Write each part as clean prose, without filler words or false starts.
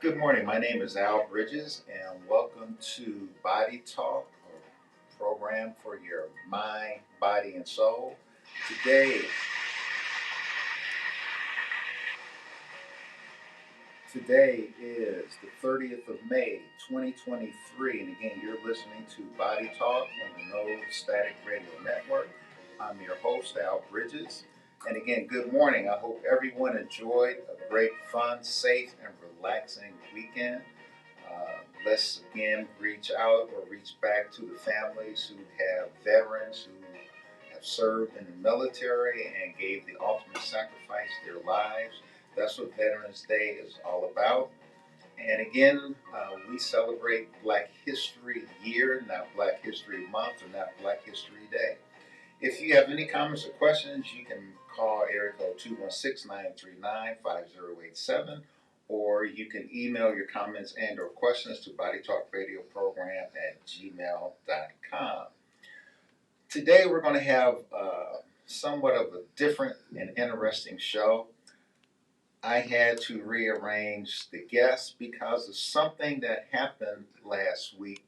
Good morning. My name is Al Bridges, and welcome to Body Talk, a program for your mind, body, and soul. Today, today is the 30th of May, 2023, and again, you're listening to Body Talk on the No Static Radio Network. I'm your host, Al Bridges, and again, good morning. I hope everyone enjoyed a great, fun, safe, and relaxing weekend. Let's again reach out or reach back to the families who have veterans who have served in the military and gave the ultimate sacrifice of their lives. That's what Veterans Day is all about. And again, we celebrate Black History Year, not Black History Month or not Black History Day. If you have any comments or questions, you can call area code 216-939-5087, or you can email your comments and or questions to bodytalkradioprogram@gmail.com. Today we're going to have somewhat of a different and interesting show. I had to rearrange the guests because of something that happened last week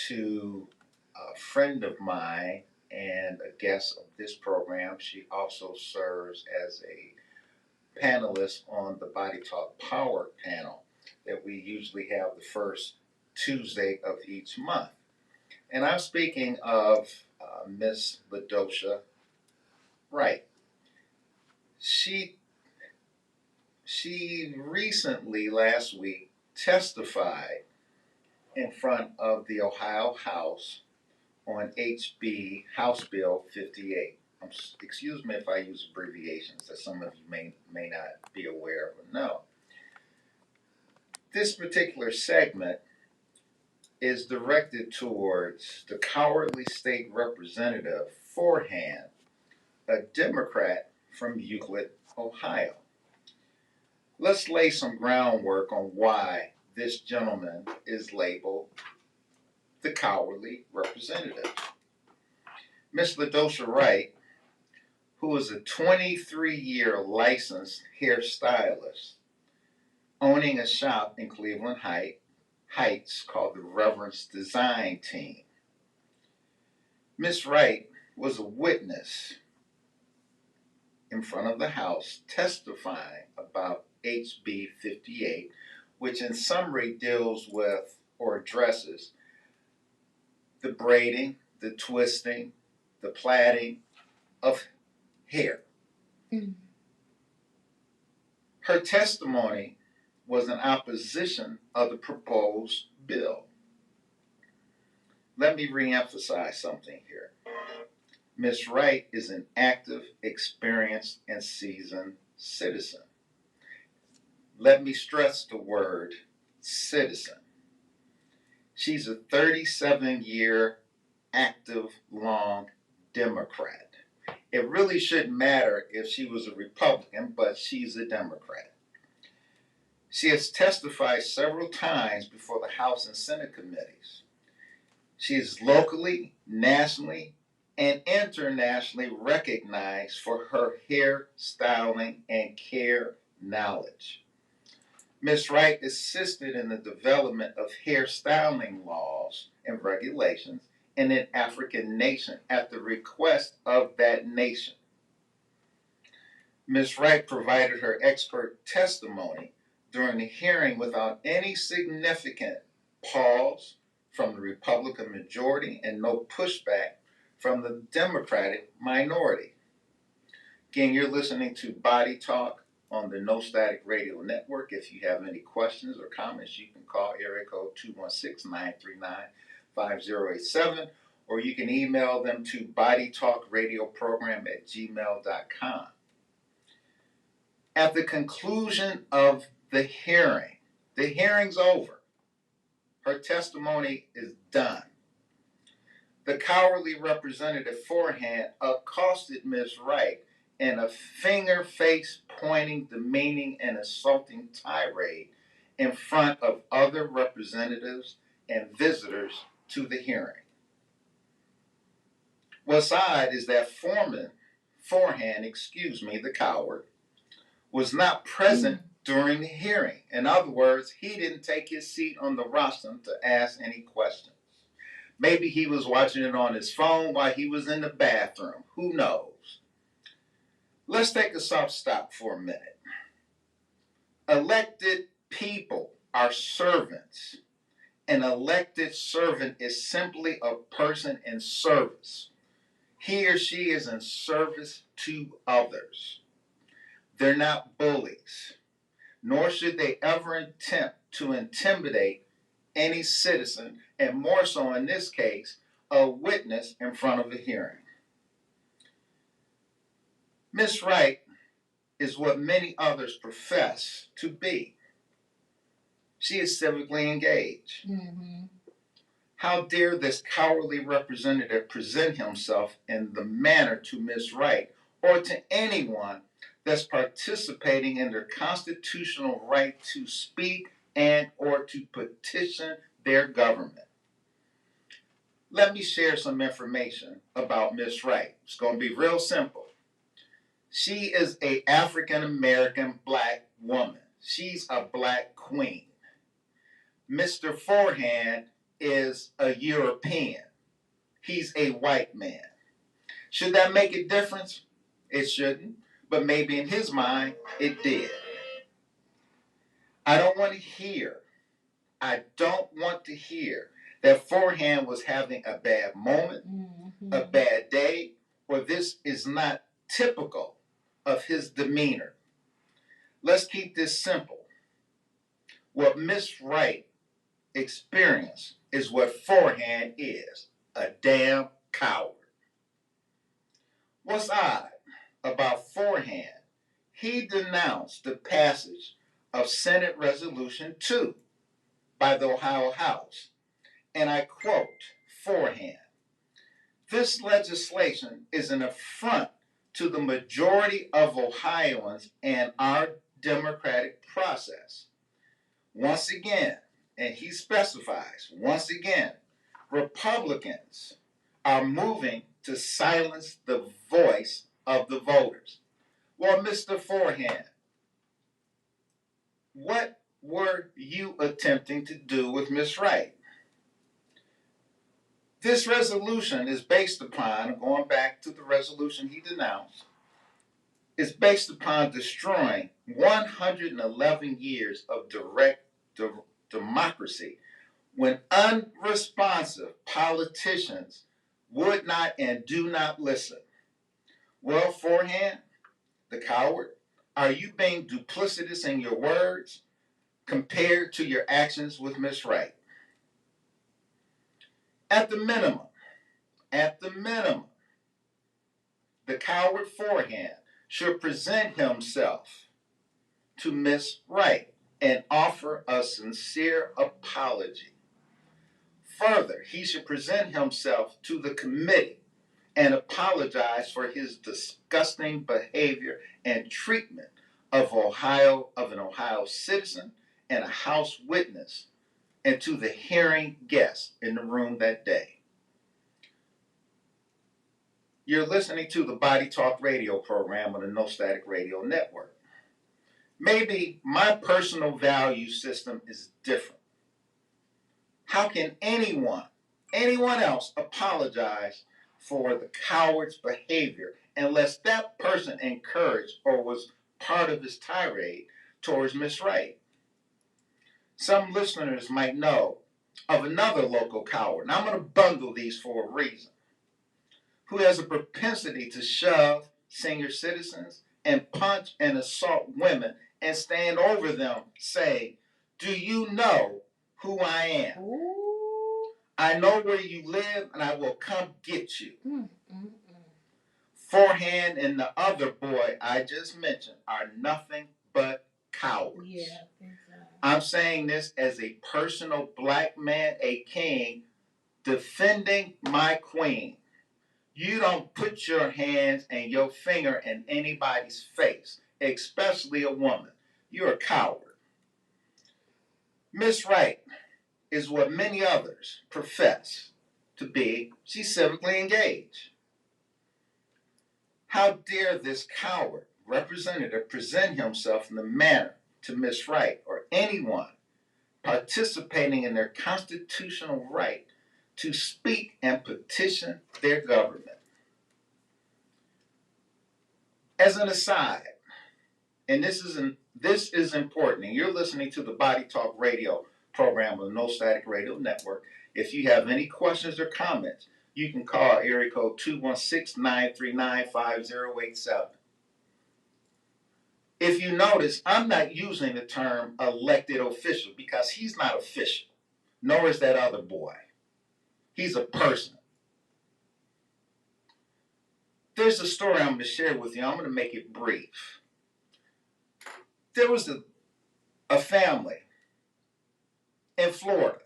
to a friend of mine and a guest of this program. She also serves as a panelist on the Body Talk Power panel that we usually have the first Tuesday of each month. And I'm speaking of Miss Ladosha Wright. She recently, last week, testified in front of the Ohio House on HB House Bill 58. Excuse me if I use abbreviations that some of you may not be aware of or know. This particular segment is directed towards the cowardly state representative Forehand, a Democrat from Euclid, Ohio. Let's lay some groundwork on why this gentleman is labeled the cowardly representative. Miss Ladosha Wright, who is a 23-year licensed hairstylist, owning a shop in Cleveland Heights called the Reverence Design Team. Miss Wright was a witness in front of the House testifying about HB 58, which in summary deals with or addresses the braiding, the twisting, the plaiting of hair. Mm. Her testimony was in opposition of the proposed bill. Let me reemphasize something here. Ms. Wright is an active, experienced, and seasoned citizen. Let me stress the word citizen. She's a 37-year active, long Democrat. It really shouldn't matter if she was a Republican, but she's a Democrat. She has testified several times before the House and Senate committees. She is locally, nationally, and internationally recognized for her hair styling and care knowledge. Ms. Wright assisted in the development of hairstyling laws and regulations in an African nation at the request of that nation. Ms. Wright provided her expert testimony during the hearing without any significant pause from the Republican majority and no pushback from the Democratic minority. Again, you're listening to Body Talk on the No Static Radio Network. If you have any questions or comments, you can call area code 216-939-5087, or you can email them to bodytalkradioprogram@gmail.com. At the conclusion of the hearing's over. Her testimony is done. The cowardly representative Forehand accosted Ms. Wright in a finger face pointing, demeaning, and insulting tirade in front of other representatives and visitors to the hearing. What's odd is that Forehand, the coward, was not present during the hearing. In other words, he didn't take his seat on the rostrum to ask any questions. Maybe he was watching it on his phone while he was in the bathroom. Who knows? Let's take a soft stop for a minute. Elected people are servants. An elected servant is simply a person in service. He or she is in service to others. They're not bullies, nor should they ever attempt to intimidate any citizen, and more so in this case, a witness in front of a hearing. Miss Wright is what many others profess to be. She is civically engaged. Mm-hmm. How dare this cowardly representative present himself in the manner to Miss Wright or to anyone that's participating in their constitutional right to speak and or to petition their government. Let me share some information about Miss Wright. It's going to be real simple. She is an African American black woman. She's a black queen. Mr. Forehand is a European. He's a white man. Should that make a difference? It shouldn't, but maybe in his mind, it did. I don't want to hear that Forehand was having a bad moment, a bad day, or this is not typical of his demeanor. Let's keep this simple. What Miss Wright experienced is what Forehand is, a damn coward. What's odd about Forehand? He denounced the passage of Senate Resolution 2 by the Ohio House, and I quote Forehand, "This legislation is an affront to the majority of Ohioans and our democratic process. Once again," and he specifies, once again, "Republicans are moving to silence the voice of the voters." Well, Mr. Forehand, what were you attempting to do with Miss Wright? This resolution is based upon, going back to the resolution he denounced, is based upon destroying 111 years of direct democracy when unresponsive politicians would not and do not listen. Well, Forehand, the coward, are you being duplicitous in your words compared to your actions with Miss Wright? At the minimum, the coward Forehand should present himself to Miss Wright and offer a sincere apology. Further, he should present himself to the committee and apologize for his disgusting behavior and treatment of an Ohio citizen and a House witness, and to the hearing guests in the room that day. You're listening to the Body Talk radio program on the No Static Radio Network. Maybe my personal value system is different. How can anyone else apologize for the coward's behavior unless that person encouraged or was part of his tirade towards Miss Wright? Some listeners might know of another local coward, and I'm going to bundle these for a reason, who has a propensity to shove senior citizens and punch and assault women and stand over them saying, "Do you know who I am? Ooh. I know where you live and I will come get you." Forehand and the other boy I just mentioned are nothing but cowards. Yeah, exactly. I'm saying this as a personal black man, a king, defending my queen. You don't put your hands and your finger in anybody's face, especially a woman. You're a coward. Miss Wright is what many others profess to be. She's civically engaged. How dare this coward representative present himself in the manner to Miss Wright or anyone participating in their constitutional right to speak and petition their government. As an aside, and this is important, and you're listening to the Body Talk Radio program on the No Static Radio Network. If you have any questions or comments, you can call area code 216-939-5087. If you notice, I'm not using the term elected official because he's not official, nor is that other boy. He's a person. There's a story I'm going to share with you. I'm going to make it brief. There was a family in Florida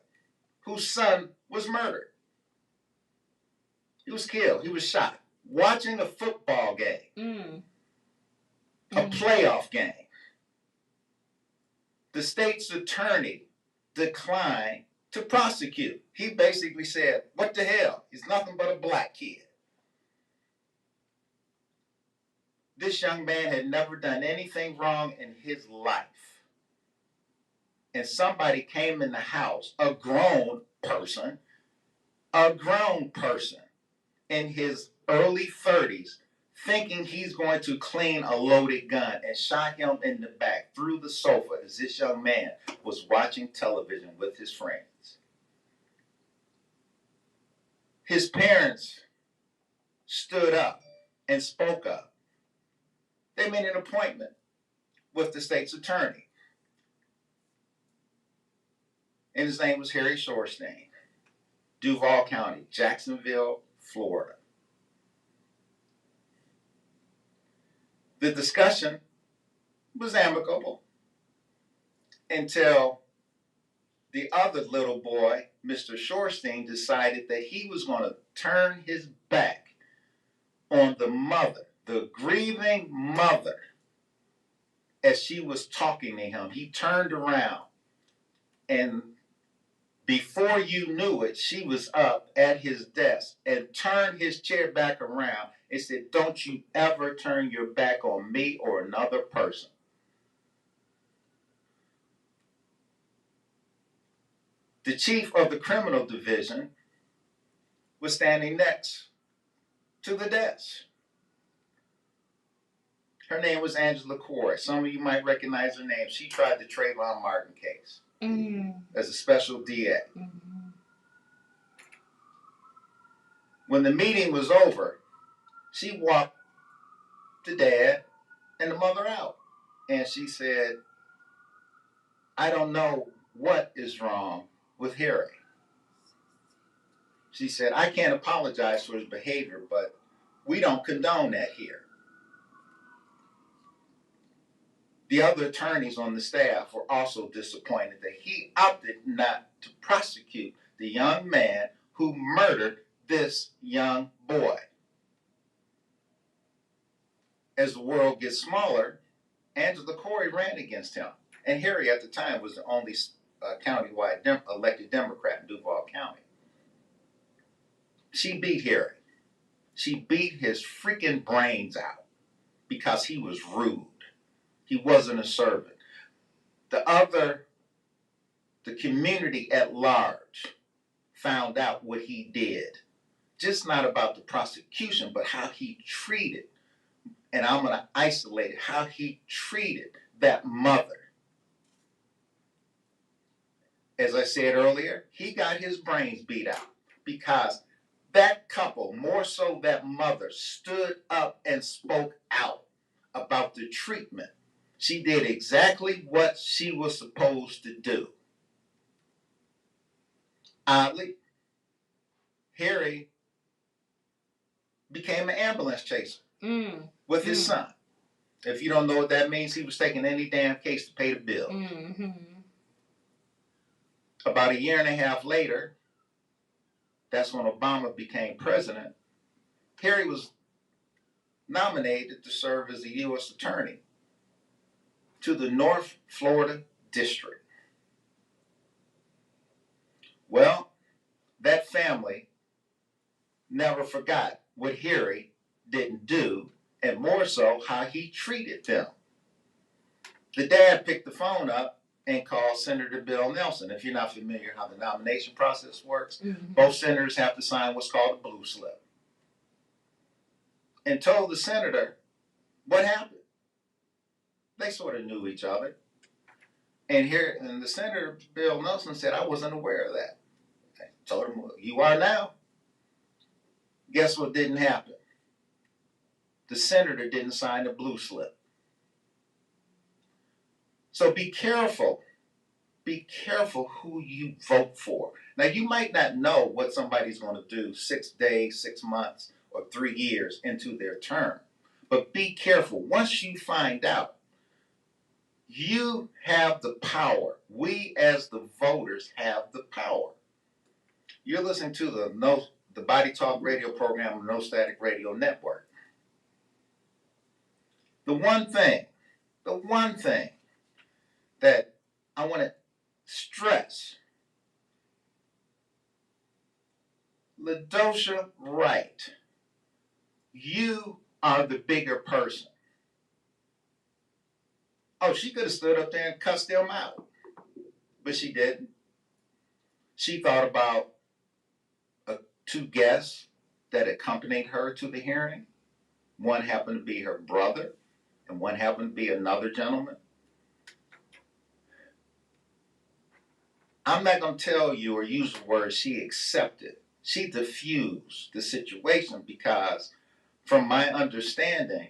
whose son was murdered. He was killed. He was shot watching a football game, a playoff game. The state's attorney declined to prosecute. He basically said, what the hell? He's nothing but a black kid. This young man had never done anything wrong in his life. And somebody came in the house, a grown person in his early 30s, thinking he's going to clean a loaded gun, and shot him in the back through the sofa as this young man was watching television with his friends. His parents stood up and spoke up. They made an appointment with the state's attorney, and his name was Harry Shorstein, Duval County, Jacksonville, Florida. The discussion was amicable until the other little boy, Mr. Shorstein, decided that he was going to turn his back on the mother, the grieving mother, as she was talking to him. He turned around, and before you knew it, she was up at his desk and turned his chair back around and said, "Don't you ever turn your back on me or another person." The chief of the criminal division was standing next to the desk. Her name was Angela Corey. Some of you might recognize her name. She tried the Trayvon Martin case as a special DA. When the meeting was over, she walked the dad and the mother out. And she said, "I don't know what is wrong with Harry." She said, "I can't apologize for his behavior, but we don't condone that here." The other attorneys on the staff were also disappointed that he opted not to prosecute the young man who murdered this young boy. As the world gets smaller, Angela Corey ran against him. And Harry at the time was the only countywide elected Democrat in Duval County. She beat Harry. She beat his freaking brains out because he was rude. He wasn't a servant. The community at large found out what he did. Just not about the prosecution, but how he treated, and I'm going to isolate it, how he treated that mother. As I said earlier, he got his brains beat out because that couple, more so that mother, stood up and spoke out about the treatment. She did exactly what she was supposed to do. Oddly, Harry became an ambulance chaser with his son. If you don't know what that means, he was taking any damn case to pay the bill. About a year and a half later, that's when Obama became president, Harry was nominated to serve as a U.S. attorney to the North Florida District. Well, that family never forgot what Harry didn't do, and more so how he treated them. The dad picked the phone up and called Senator Bill Nelson. If you're not familiar how the nomination process works, both senators have to sign what's called a blue slip. And told the senator what happened. They sort of knew each other. And the Senator Bill Nelson said, I wasn't aware of that. I told him, well, you are now. Guess what didn't happen? The senator didn't sign the blue slip. So be careful. Be careful who you vote for. Now, you might not know what somebody's going to do 6 days, 6 months, or 3 years into their term. But be careful. Once you find out, you have the power. We as the voters have the power. You're listening to the Body Talk radio program on No Static Radio Network. The one thing that I want to stress, LaDosha Wright, you are the bigger person. Oh, she could have stood up there and cussed them out, but she didn't. She thought about 2 guests that accompanied her to the hearing. One happened to be her brother, and one happened to be another gentleman. I'm not going to tell you or use the word she accepted. She diffused the situation because, from my understanding,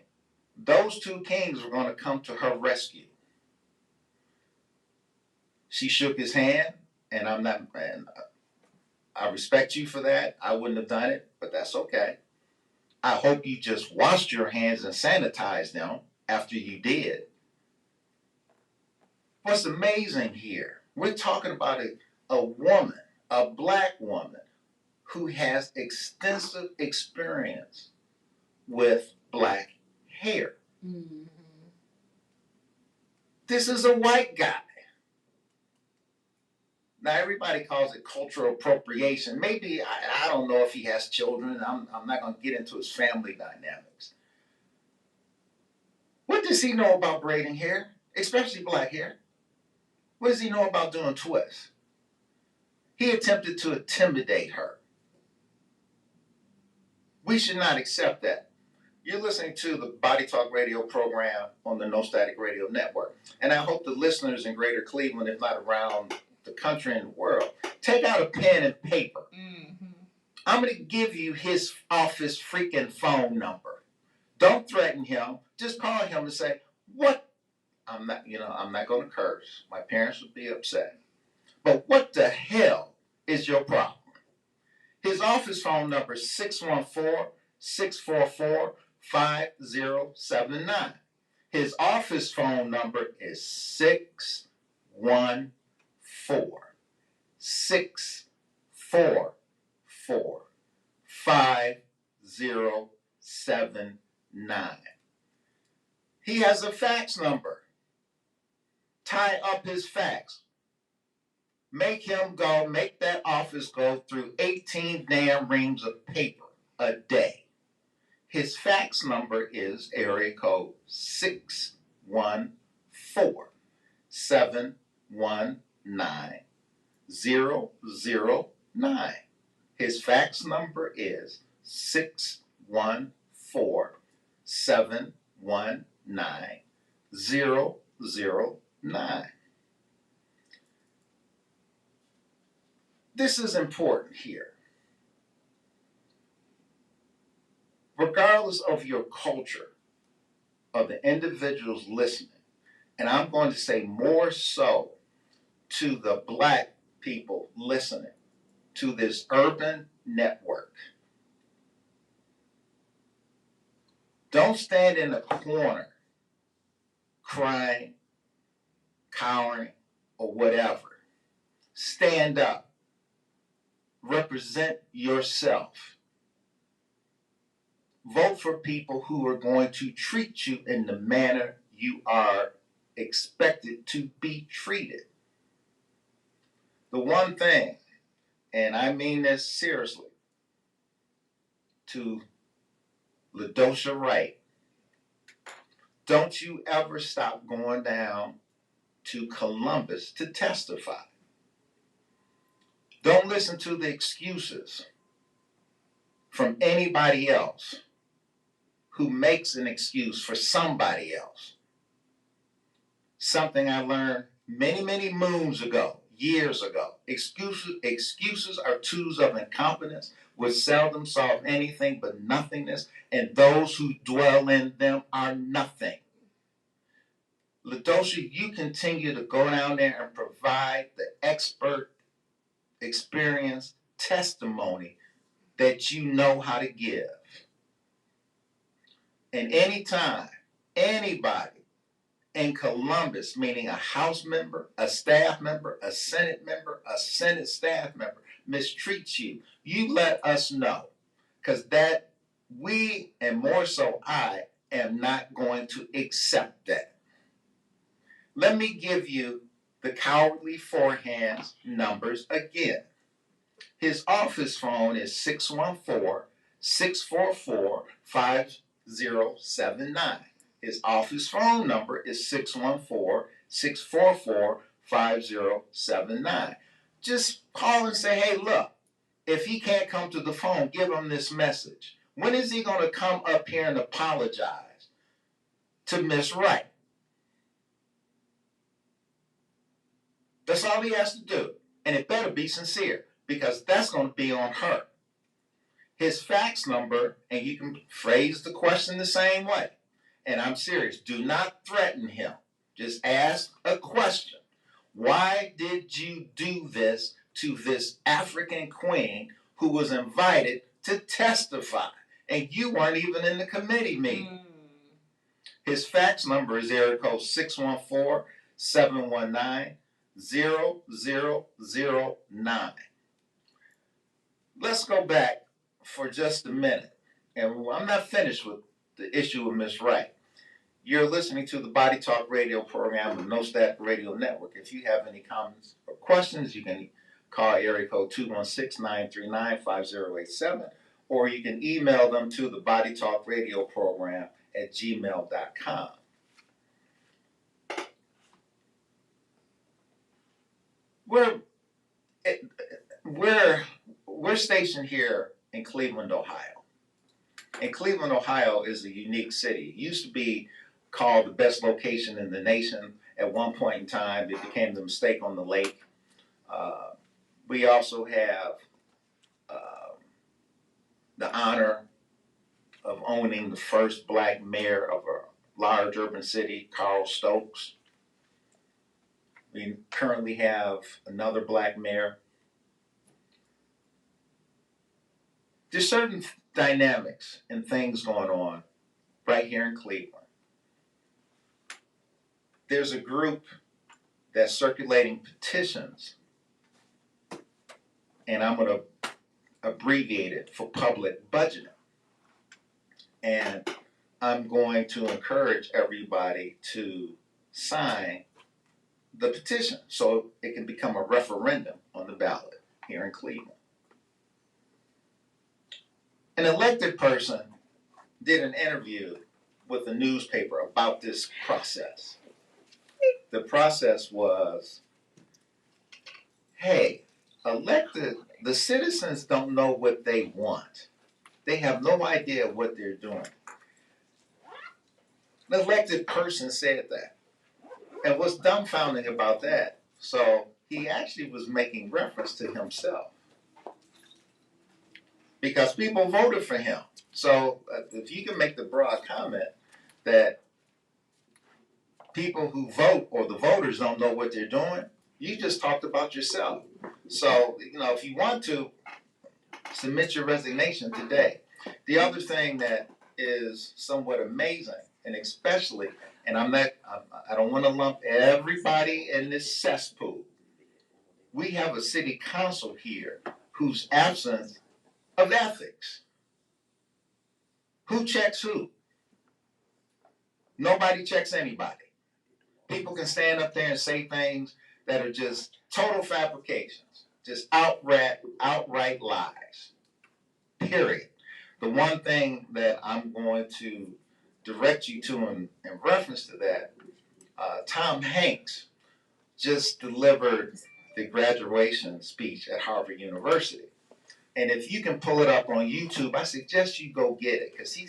those 2 kings were going to come to her rescue. She shook his hand, and I respect you for that. I wouldn't have done it, but that's okay. I hope you just washed your hands and sanitized them after you did. What's amazing here, we're talking about a woman, a black woman, who has extensive experience with black hair. Mm-hmm. This is a white guy. Now, everybody calls it cultural appropriation. Maybe, I don't know if he has children. I'm not going to get into his family dynamics. What does he know about braiding hair, especially black hair? What does he know about doing twists? He attempted to intimidate her. We should not accept that. You're listening to the Body Talk radio program on the No Static Radio Network. And I hope the listeners in Greater Cleveland, if not around the country and the world, take out a pen and paper. Mm-hmm. I'm going to give you his office freaking phone number. Don't threaten him. Just call him and say, what? I'm not going to curse. My parents would be upset. But what the hell is your problem? His office phone number is 614-644-5079. His office phone number is 614-644-5079. He has a fax number. Tie up his fax. Make that office go through 18 damn reams of paper a day. His fax number is area code 614-719-009. His fax number is 614-719-009. This is important here. Regardless of your culture, of the individuals listening, and I'm going to say more so to the black people listening to this urban network, don't stand in a corner crying, cowering, or whatever. Stand up. Represent yourself. Vote for people who are going to treat you in the manner you are expected to be treated. The one thing, and I mean this seriously, to LaDosha Wright, Don't you ever stop going down to Columbus to testify. Don't listen to the excuses from anybody else who makes an excuse for somebody else. Something I learned many moons ago, years ago. Excuses are tools of incompetence which seldom solve anything but nothingness, and those who dwell in them are nothing. LaDosha, you continue to go down there and provide the expert experience testimony that you know how to give. And anytime anybody in Columbus, meaning a House member, a staff member, a Senate member, a Senate staff member, mistreats you, you let us know. Because that we, and more so I, am not going to accept that. Let me give you the Cowardly Forehand's numbers again. His office phone is 614-644-5079. His office phone number is 614-644-5079. Just call and say, hey, look, if he can't come to the phone, give him this message. When is he going to come up here and apologize to Miss Wright? That's all he has to do. And it better be sincere, because that's going to be on her. His fax number, and you can phrase the question the same way. And I'm serious. Do not threaten him. Just ask a question. Why did you do this to this African queen who was invited to testify? And you weren't even in the committee meeting. His fax number is area code 614-719-0009. Let's go back for just a minute. And I'm not finished with the issue of Miss Wright. You're listening to the Body Talk radio program of No Static Radio Network. If you have any comments or questions, you can call area code 216-939-5087, or you can email them to the Body Talk radio program at gmail.com. We're stationed here in Cleveland, Ohio. And Cleveland, Ohio is a unique city. It used to be called the best location in the nation. At one point in time, it became the Mistake on the Lake. We also have the honor of owning the first black mayor of a large urban city, Carl Stokes. We currently have another black mayor. There's certain dynamics and things going on right here in Cleveland. There's a group that's circulating petitions, and I'm going to abbreviate it for public budgeting. And I'm going to encourage everybody to sign the petition so it can become a referendum on the ballot here in Cleveland. An elected person did an interview with a newspaper about this process. The process was, hey, the citizens don't know what they want. They have no idea what they're doing. An elected person said that. And what's dumbfounding about that, so he actually was making reference to himself. Because people voted for him. So if you can make the broad comment that people who vote or the voters don't know what they're doing, you just talked about yourself. So, if you want to, submit your resignation today. The other thing that is somewhat amazing, and especially, and I don't want to lump everybody in this cesspool. We have a city council here whose absence of ethics. Who checks who? Nobody checks anybody. People can stand up there and say things that are just total fabrications, just outright lies. Period. The one thing that I'm going to direct you to in reference to that, Tom Hanks just delivered the graduation speech at Harvard University. And if you can pull it up on YouTube, I suggest you go get it, because he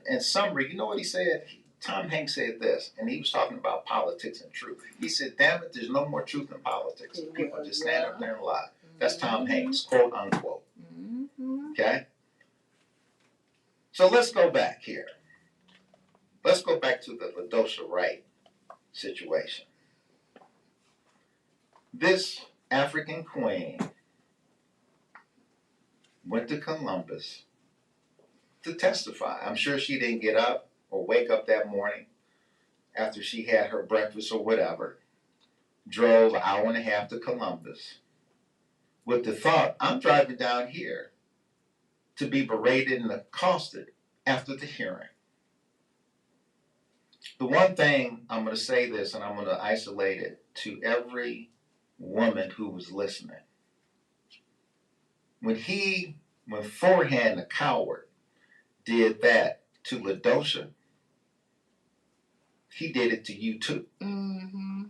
in summary, you know what he said? Tom Hanks said this, and he was talking about politics and truth. He said, "Damn it, there's no more truth in politics. People just stand up there and lie." That's Tom Hanks, quote unquote. Okay? So let's go back here. Let's go back to the LaDosha Wright situation. This African queen went to Columbus to testify. I'm sure she didn't get up or wake up that morning after she had her breakfast or whatever, drove an hour and a half to Columbus with the thought, I'm driving down here to be berated and accosted after the hearing. The one thing, I'm going to say this, and I'm going to isolate it to every woman who was listening. When Forehand the coward did that to LaDosha, he did it to you too. Mm-hmm.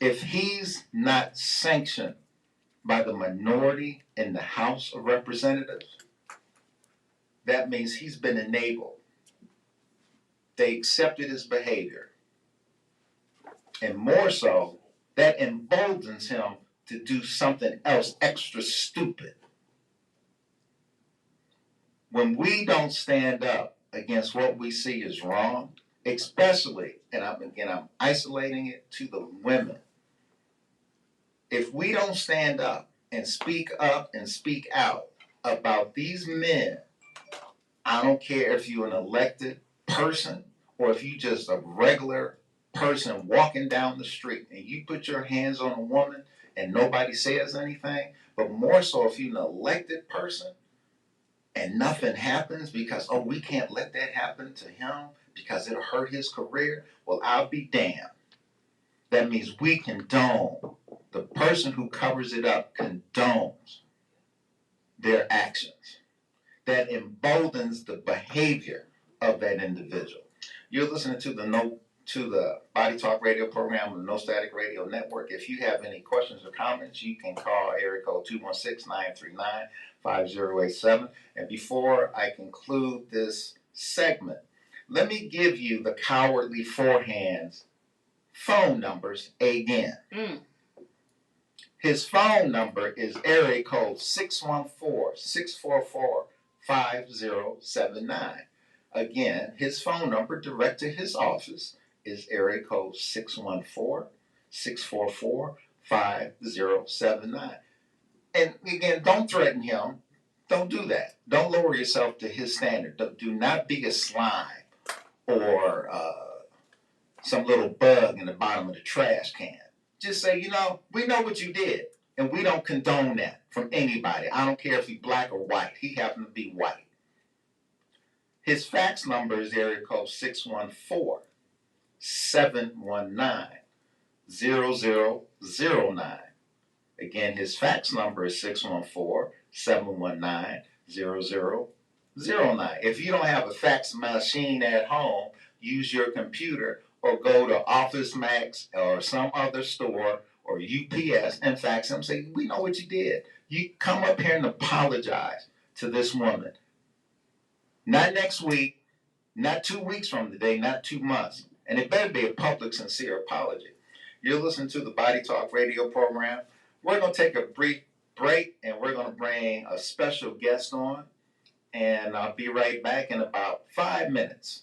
If he's not sanctioned by the minority in the House of Representatives, that means he's been enabled. They accepted his behavior. And more so, that emboldens him to do something else extra stupid. When we don't stand up against what we see is wrong, especially, and I'm isolating it to the women. If we don't stand up and speak out about these men, I don't care if you're an elected person or if you just a regular person walking down the street and you put your hands on a woman and nobody says anything, but more so if you're an elected person and nothing happens because, oh, we can't let that happen to him because it'll hurt his career, well, I'll be damned. That means we condone. The person who covers it up condones their actions. That emboldens the behavior of that individual. You're listening to the Body Talk Radio program on the No Static Radio Network. If you have any questions or comments, you can call area code 216-939-5087. And before I conclude this segment, let me give you the Cowardly Forehand's phone numbers again. His phone number is area code 614-644-5079. Again, his phone number direct to his office is area code 614-644-5079. And again, don't threaten him. Don't do that. Don't lower yourself to his standard. Do not be a slime or some little bug in the bottom of the trash can. Just say, we know what you did, and we don't condone that from anybody. I don't care if he's black or white. He happened to be white. His fax number is area code 614-719-0009. Again, his fax number is 614-719-0009. If you don't have a fax machine at home, use your computer or go to Office Max or some other store or UPS and fax them. Say, we know what you did. You come up here and apologize to this woman. Not next week, not 2 weeks from today, not 2 months. And it better be a public, sincere apology. You're listening to the Body Talk Radio program. We're going to take a brief break, and we're going to bring a special guest on. And I'll be right back in about 5 minutes.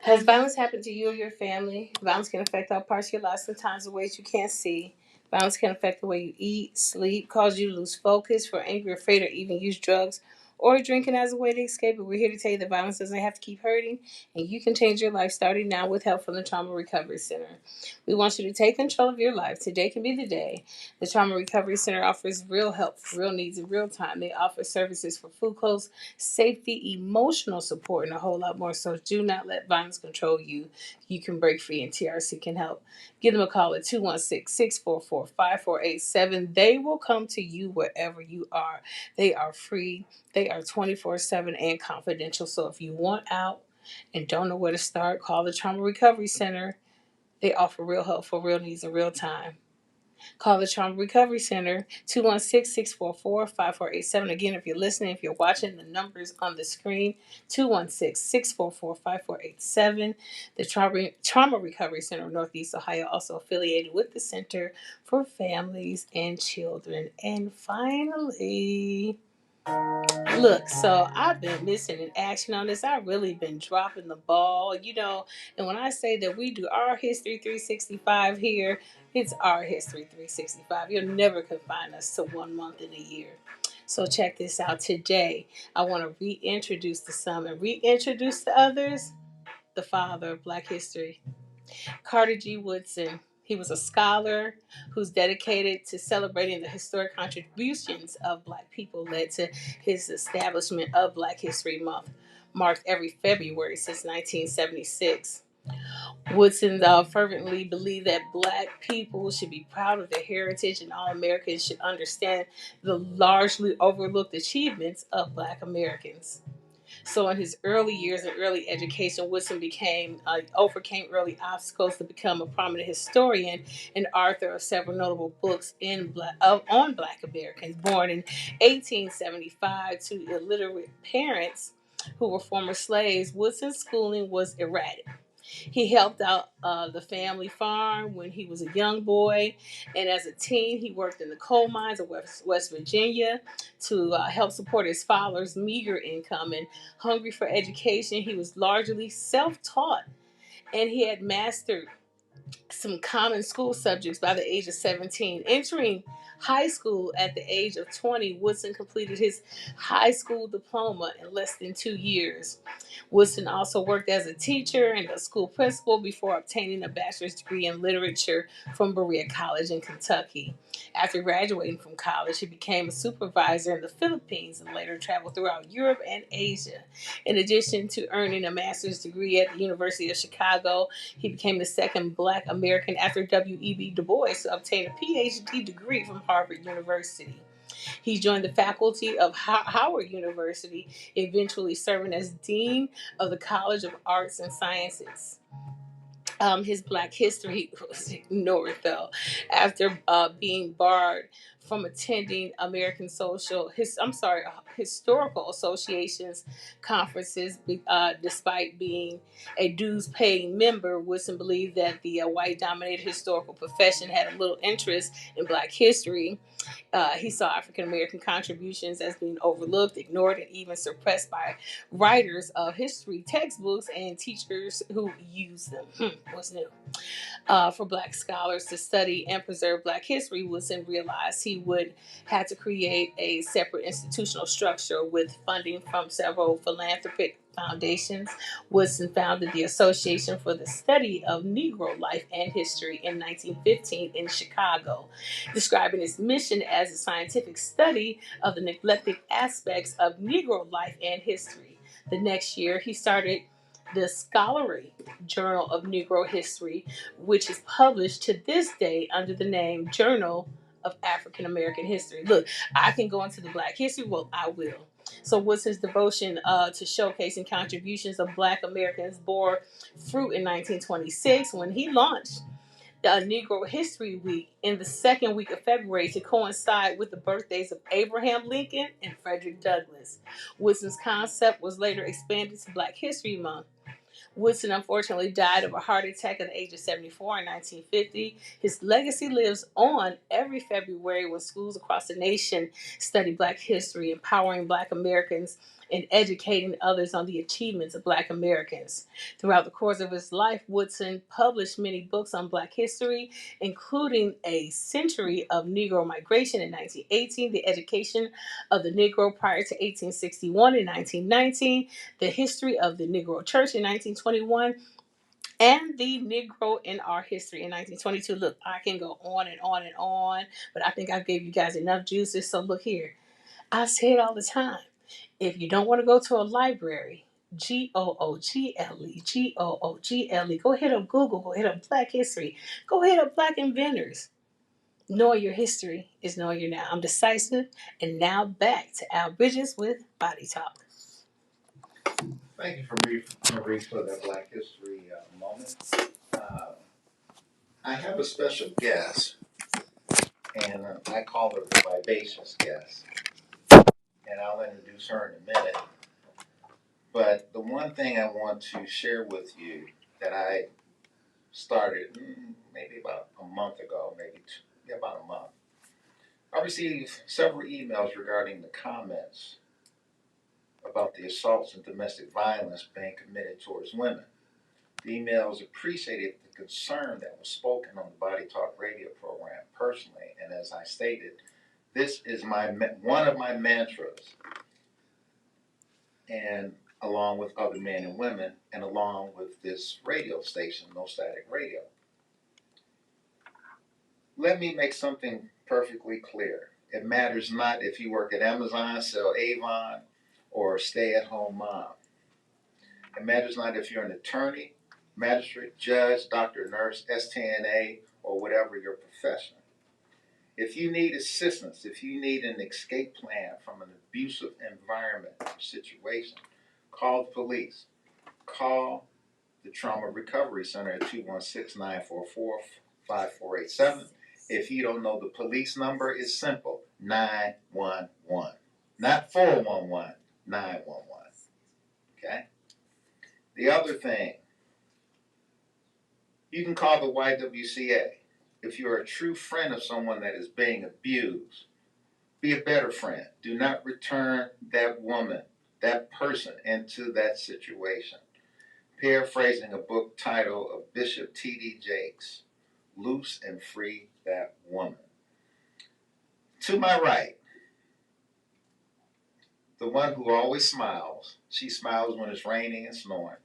Has violence happened to you or your family? Violence can affect all parts of your life, sometimes in ways you can't see. Violence can affect the way you eat, sleep, cause you to lose focus, feel angry, afraid, or even use drugs or drinking as a way to escape. But we're here to tell you that violence doesn't have to keep hurting, and you can change your life starting now with help from the Trauma Recovery Center. We want you to take control of your life. Today can be the day. The Trauma Recovery Center offers real help for real needs in real time. They offer services for food, clothes, safety, emotional support, and a whole lot more. So do not let violence control you. You can break free, and TRC can help. Give them a call at 216-644-5487. They will come to you wherever you are. They are free. They are 24/7 and confidential. So if you want out and don't know where to start, call the Trauma Recovery Center. They offer real help for real needs in real time. Call the Trauma Recovery Center, 216-644-5487. Again, if you're listening, if you're watching, the numbers on the screen, 216-644-5487. The Trauma Recovery Center of Northeast Ohio, also affiliated with the Center for Families and Children. And finally, look, so I've been missing in action on this. I've really been dropping the ball, And when I say that we do our History 365 here, it's our History 365. You'll never confine us to 1 month in a year. So check this out. Today, I want to reintroduce to some and reintroduce to others the father of Black history, Carter G. Woodson. He was a scholar who's dedicated to celebrating the historic contributions of Black people, led to his establishment of Black History Month, marked every February since 1976. Woodson fervently believed that Black people should be proud of their heritage and all Americans should understand the largely overlooked achievements of Black Americans. So in his early years and early education, Woodson overcame early obstacles to become a prominent historian and author of several notable books on Black Americans. Born in 1875 to illiterate parents who were former slaves, Woodson's schooling was erratic. He helped out the family farm when he was a young boy, and as a teen, he worked in the coal mines of West Virginia to help support his father's meager income. And hungry for education, he was largely self-taught, and he had mastered some common school subjects by the age of 17. Entering high school at the age of 20, Woodson completed his high school diploma in less than 2 years. Woodson also worked as a teacher and a school principal before obtaining a bachelor's degree in literature from Berea College in Kentucky. After graduating from college, he became a supervisor in the Philippines and later traveled throughout Europe and Asia. In addition to earning a master's degree at the University of Chicago, he became the second Black American after W.E.B. Du Bois to obtain a PhD degree from Harvard University. He joined the faculty of Howard University, eventually serving as Dean of the College of Arts and Sciences. His Black history was ignored, though, after being barred from attending historical associations conferences. Despite being a dues-paying member, Woodson believed that the white-dominated historical profession had a little interest in Black history. He saw African American contributions as being overlooked, ignored, and even suppressed by writers of history textbooks and teachers who used them. What's new? For Black scholars to study and preserve Black history, Woodson realized he would have to create a separate institutional structure with funding from several philanthropic foundations. Woodson founded the Association for the Study of Negro Life and History in 1915 in Chicago, describing its mission as a scientific study of the neglected aspects of Negro life and history. The next year, he started the Scholarly Journal of Negro History, which is published to this day under the name Journal of African American History. Look, I can go into the Black history. Well, I will. So Woodson's devotion to showcasing contributions of Black Americans bore fruit in 1926 when he launched Negro History Week in the second week of February to coincide with the birthdays of Abraham Lincoln and Frederick Douglass. Woodson's concept was later expanded to Black History Month. Woodson unfortunately died of a heart attack at the age of 74 in 1950. His legacy lives on every February when schools across the nation study Black history, empowering Black Americans and educating others on the achievements of Black Americans. Throughout the course of his life, Woodson published many books on Black history, including A Century of Negro Migration in 1918, The Education of the Negro Prior to 1861 in 1919, The History of the Negro Church in 1921, and The Negro in Our History in 1922. Look, I can go on and on and on, but I think I gave you guys enough juices. So look here. I say it all the time. If you don't want to go to a library, Google, go hit up Google, go hit up Black History, go hit up Black Inventors. Knowing your history is knowing your now. I'm Decisive, and now back to Al Bridges with Body Talk. Thank you, Maurice, for that Black History moment. I have a special guest, and I call her the vivacious guest, and I'll introduce her in a minute. But the one thing I want to share with you that I started maybe about a month ago, about a month. I received several emails regarding the comments about the assaults and domestic violence being committed towards women. The emails appreciated the concern that was spoken on the Body Talk radio program personally, and as I stated, this is one of my mantras, and along with other men and women, and along with this radio station, No Static Radio. Let me make something perfectly clear. It matters not if you work at Amazon, sell Avon, or stay-at-home mom. It matters not if you're an attorney, magistrate, judge, doctor, nurse, STNA, or whatever your profession. If you need assistance, if you need an escape plan from an abusive environment or situation, call the police. Call the Trauma Recovery Center at 216-944-5487. If you don't know the police number, it's simple, 911. Not 411, 911. Okay? The other thing, you can call the YWCA. If you're a true friend of someone that is being abused, be a better friend. Do not return that woman, that person, into that situation. Paraphrasing a book title of Bishop T.D. Jakes, Loose and Free That Woman. To my right, the one who always smiles. She smiles when it's raining and snowing.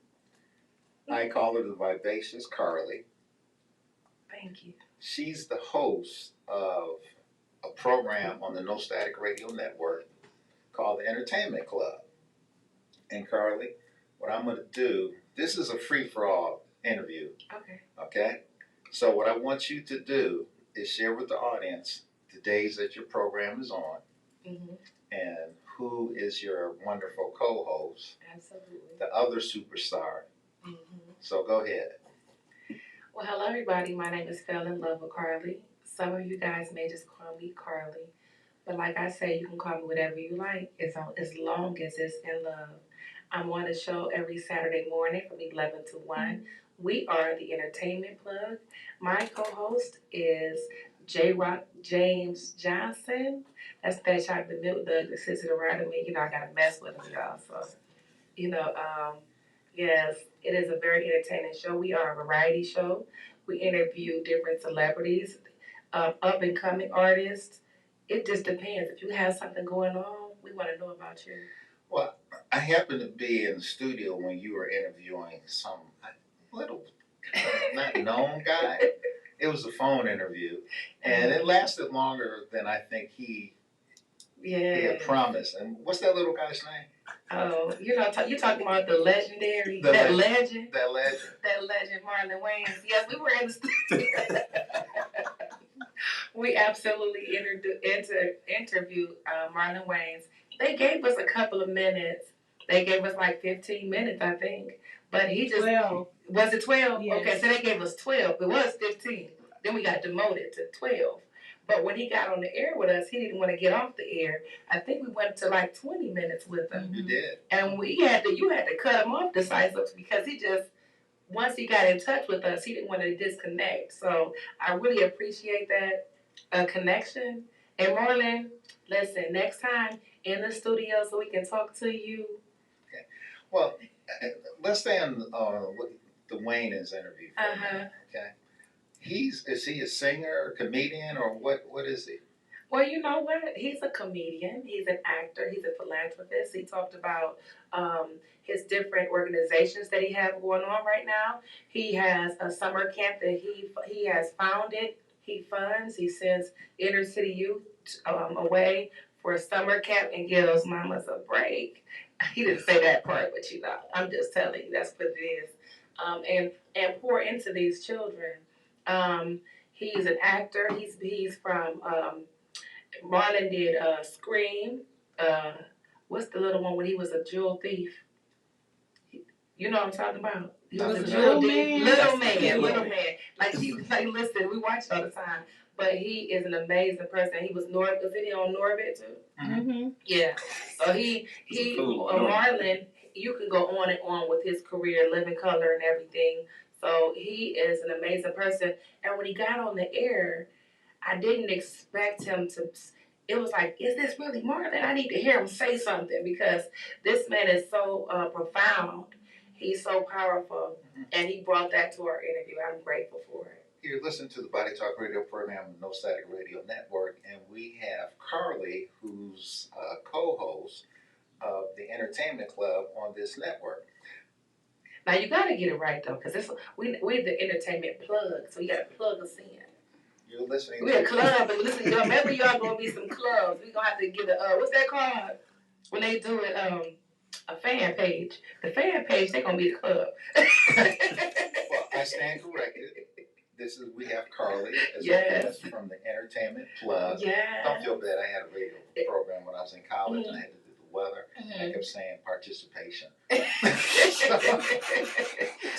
I call her the vivacious Carly. Thank you. She's the host of a program on the No Static Radio Network called the Entertainment Club. And Carly, what I'm going to do, this is a free-for-all interview. Okay? So what I want you to do is share with the audience the days that your program is on, and who is your wonderful co-host, Absolutely. the other superstar. So go ahead. Well, hello, everybody. My name is Fell in Love with Carly. Some of you guys may just call me Carly. But like I say, you can call me whatever you like, as long as it's in love. I'm on the show every Saturday morning from 11 to 1. We are the Entertainment Plug. My co-host is J-Rock James Johnson. That's that shot the milk dug that sits around me. You know, I got to mess with him, y'all. So, yes, it is a very entertaining show. We are a variety show. We interview different celebrities, up-and-coming artists. It just depends. If you have something going on, we want to know about you. Well, I happened to be in the studio when you were interviewing some little, not known guy. It was a phone interview, and it lasted longer than I think he had promised. And what's that little guy's name? Oh, you're talking about the legendary, legend, Marlon Wayans. Yes, we were in the studio. We absolutely interviewed Marlon Wayans. They gave us a couple of minutes. They gave us like 15 minutes, I think. But he just... 12. Was it 12? Yes. Okay, so they gave us 12. It was 15. Then we got demoted to 12. But when he got on the air with us, he didn't want to get off the air. I think we went to like 20 minutes with him. You did. And you had to cut him off, Decisive, because he just... Once he got in touch with us, he didn't want to disconnect. So I really appreciate that connection. And Marlon, listen, next time, in the studio so we can talk to you. Okay. Well, let's stay on the Wayne's interview for a minute. Okay. Is he a singer, a comedian, or what is he? Well, you know what? He's a comedian. He's an actor. He's a philanthropist. He talked about his different organizations that he has going on right now. He has a summer camp that he has founded. He funds. He sends inner city youth away for a summer camp and gives mamas a break. He didn't say that part, but you know, I'm just telling you that's what it is. And pour into these children. He's an actor. He's from Marlon did Scream. Uh, what's the little one when he was a jewel thief? You know what I'm talking about? He was a jewel thief. Little man. Like listen, we watch all the time. But he is an amazing person. He was Was it on Norbit too? Mm-hmm. Yeah. So Marlon, you can go on and on with his career, Living Color and everything. So he is an amazing person. And when he got on the air, I didn't expect him to. It was like, is this really Marlon? I need to hear him say something because this man is so profound. He's so powerful, and he brought that to our interview. I'm grateful for it. You're listening to the Body Talk Radio program on No Static Radio Network, and we have Carly, who's co-host of the Entertainment Club on this network. Now you got to get it right though, because we're the entertainment plug, so you got to plug us in. You're listening. We're a club, and listen, remember y'all gonna be some clubs. We gonna have to get what's that called when they do it? A fan page. The fan page, they gonna be the club. Well, I stand corrected. We have Carly as a guest from the Entertainment Plug. Yeah. Don't feel bad. I had a radio program when I was in college, and I had to do the weather, and I kept saying participation.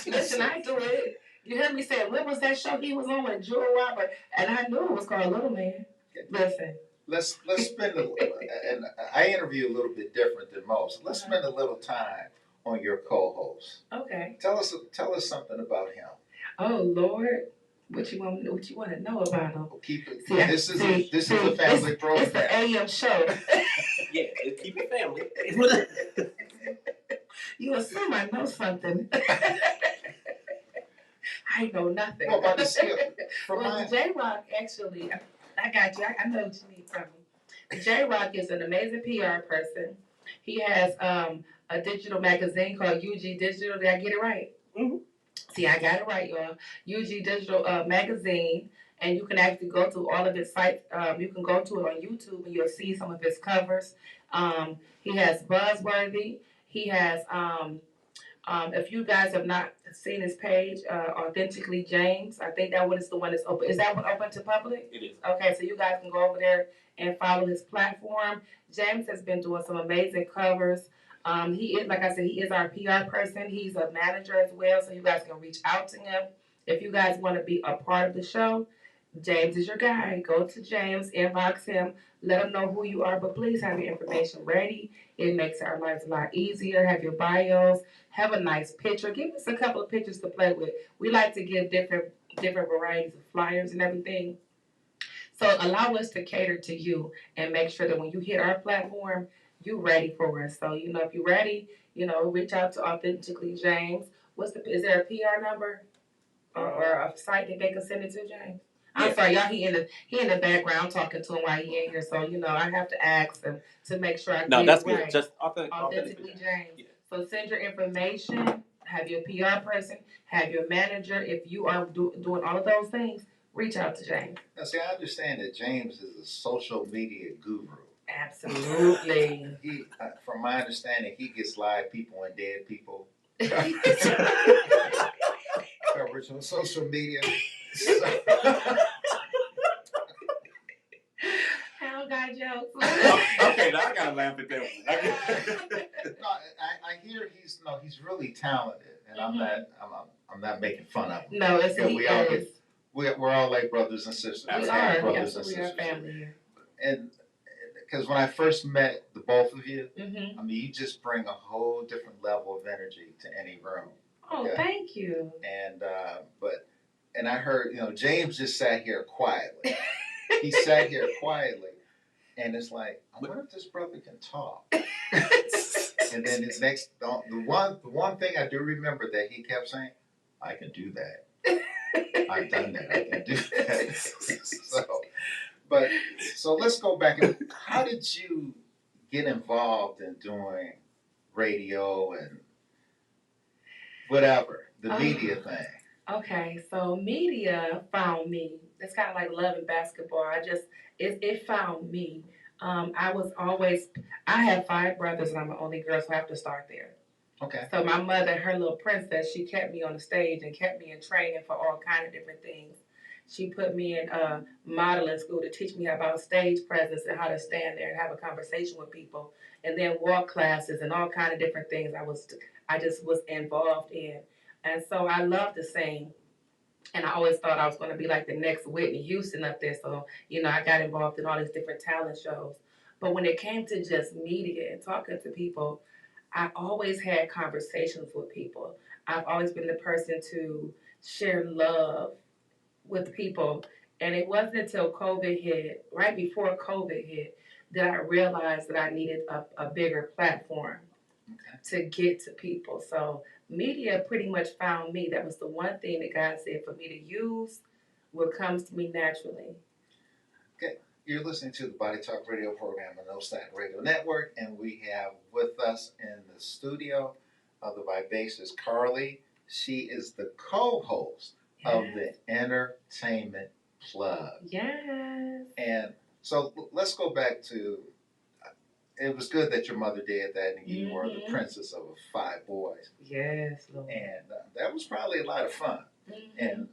Listen, I do it. You heard me say, what was that show he was on with Joe Robert? And I knew it was called Little Man. Listen. Let's spend and I interview a little bit different than most. Let's spend a little time on your co-host. Okay. Tell us something about him. Oh Lord. What you want to know about him? Keep it. This is a family program. It's an AM show. Yeah, keep it family. You assume I know something. I know nothing. Well, about the skill. J-Rock, actually, I got you. I know what you need from me. J-Rock is an amazing PR person. He has a digital magazine called UG Digital. Did I get it right? Mm-hmm. See, I got it right, y'all. UG Digital magazine, and you can actually go to all of his sites. You can go to it on YouTube, and you'll see some of his covers. He has Buzzworthy. He has, if you guys have not seen his page, Authentically James, I think that one is the one that's open. Is that one open to public? It is. Okay, so you guys can go over there and follow his platform. James has been doing some amazing covers. He is, like I said, he is our PR person. He's a manager as well, so you guys can reach out to him. If you guys want to be a part of the show, James is your guy. Go to James, inbox him, let him know who you are, but please have your information ready. It makes our lives a lot easier. Have your bios, have a nice picture. Give us a couple of pictures to play with. We like to give different varieties of flyers and everything. So allow us to cater to you and make sure that when you hit our platform, you're ready for us. So, if you're ready, reach out to Authentically James. Is there a PR number or a site that they can send it to, James? I'm sorry, y'all. He in the background talking to him while he ain't here. So I have to ask him to make sure I get that's it right. Good. Just Authentically James. Yeah. So send your information. Have your PR person. Have your manager. If you are doing all of those things, reach out to James. Now, see, I understand that James is a social media guru. Absolutely. He, from my understanding, he gets live people and dead people coverage on social media. How got jokes? Okay, now I gotta laugh at that one. No, I hear he's really talented, and I'm not making fun of him. No, it's we're all like brothers and sisters. We are brothers and sisters. We are family here. And because when I first met the both of you, mm-hmm. I mean, you just bring a whole different level of energy to any room. Oh, okay? Thank you. And I heard, James just sat here quietly. He sat here quietly, And it's like, I wonder if this brother can talk. And then his the one thing I do remember that he kept saying, I can do that. I've done that. I can do that. So let's go back. How did you get involved in doing radio and whatever, the media thing? Okay, so media found me. It's kind of like love and basketball. It found me. I have 5 brothers and I'm the only girl, so I have to start there. Okay. So my mother, her little princess, she kept me on the stage and kept me in training for all kind of different things. She put me in modeling school to teach me about stage presence and how to stand there and have a conversation with people, and then walk classes and all kind of different things. I just was involved in, and so I love to sing. And I always thought I was going to be like the next Whitney Houston up there. So, I got involved in all these different talent shows. But when it came to just media and talking to people, I always had conversations with people. I've always been the person to share love with people. And it wasn't until COVID hit, right before COVID hit, that I realized that I needed a bigger platform to get to people. So media pretty much found me. That was the one thing that God said for me to use, what comes to me naturally. Okay, you're listening to the Body Talk Radio program on No Stack Radio Network, and we have with us in the studio of the Vivacious Carly. She is the co-host of the Entertainment Plug. Yes. And so let's go back to, it was good that your mother did that and you were the princess of 5 boys. Yes, Lord. And that was probably a lot of fun. And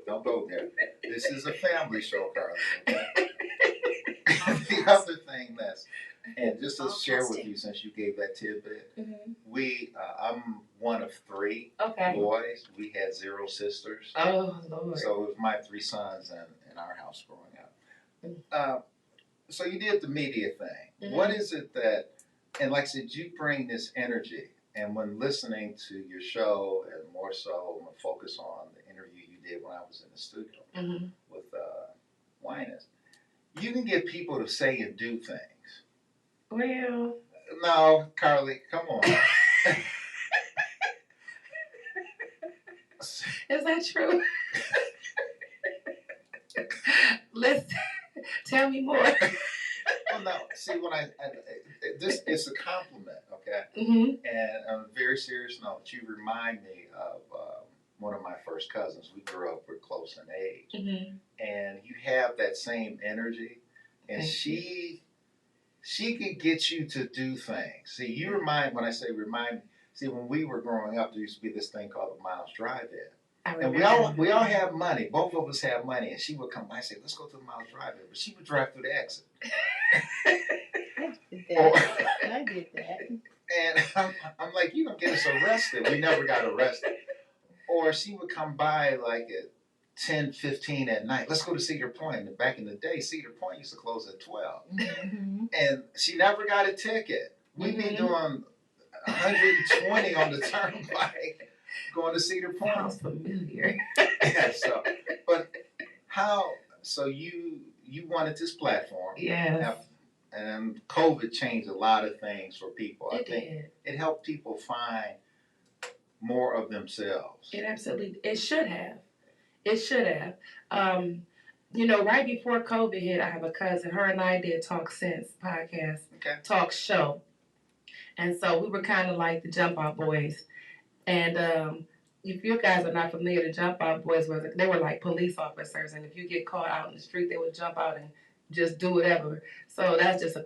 don't go there. This is a family show, Carly. Okay? The other thing and just to share with you, since you gave that tidbit, I'm one of 3 boys. We had 0 sisters. Oh, Lord. So it was my 3 sons in our house growing up. So you did the media thing. What is it that, and like I said, you bring this energy, and when listening to your show, and more so, I'm going to focus on the interview you did when I was in the studio with Winans, you can get people to say and do things. Well. No, Carly, come on. Is that true? Listen, tell me more. Well, no. See, this is a compliment, okay? And on a very serious note, you remind me of one of my first cousins. We grew up, we're close in age, and you have that same energy, and she could get you to do things. See, when I say remind me. See, when we were growing up, there used to be this thing called the Miles Drive-In. And we all have money. Both of us have money. And she would come by and say, let's go to the Miles Drive-In. But she would drive through the exit. I did that. And I'm like, you're going to get us arrested. We never got arrested. Or she would come by like at 10:15 at night. Let's go to Cedar Point. And back in the day, Cedar Point used to close at 12. And she never got a ticket. We'd be doing 120 on the turnpike going to Cedar Point. Sounds familiar. Yeah, so you wanted this platform. Yeah. And COVID changed a lot of things for people. I think did. It helped people find more of themselves. It should have. It should have. Right before COVID hit, I have a cousin. Her and I did Talk Sense podcast, talk show. And so we were kind of like the Jump Out Boys. And if you guys are not familiar, the Jump Out Boys they were like police officers. And if you get caught out in the street, they would jump out and just do whatever. So that's just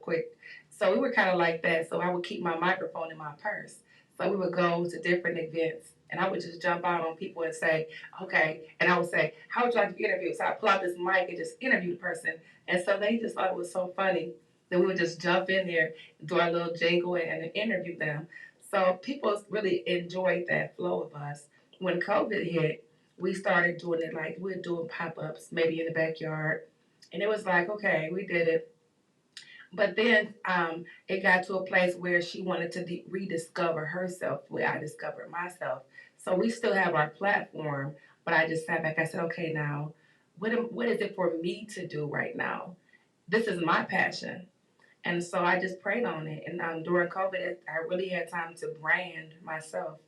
so we were kind of like that. So I would keep my microphone in my purse. So we would go to different events. And I would just jump out on people and say, okay. And I would say, how would you like to be interviewed? So I pull out this mic and just interview the person. And so they just thought it was so funny that we would just jump in there, do our little jingle and interview them. So people really enjoyed that flow of us. When COVID hit, we started doing it like we're doing pop-ups, maybe in the backyard. And it was like, okay, we did it. But then it got to a place where she wanted to rediscover herself, where I discovered myself. So we still have our platform, but I just sat back. I said, okay, now what is it for me to do right now? This is my passion. And so I just prayed on it. And during COVID, I really had time to brand myself,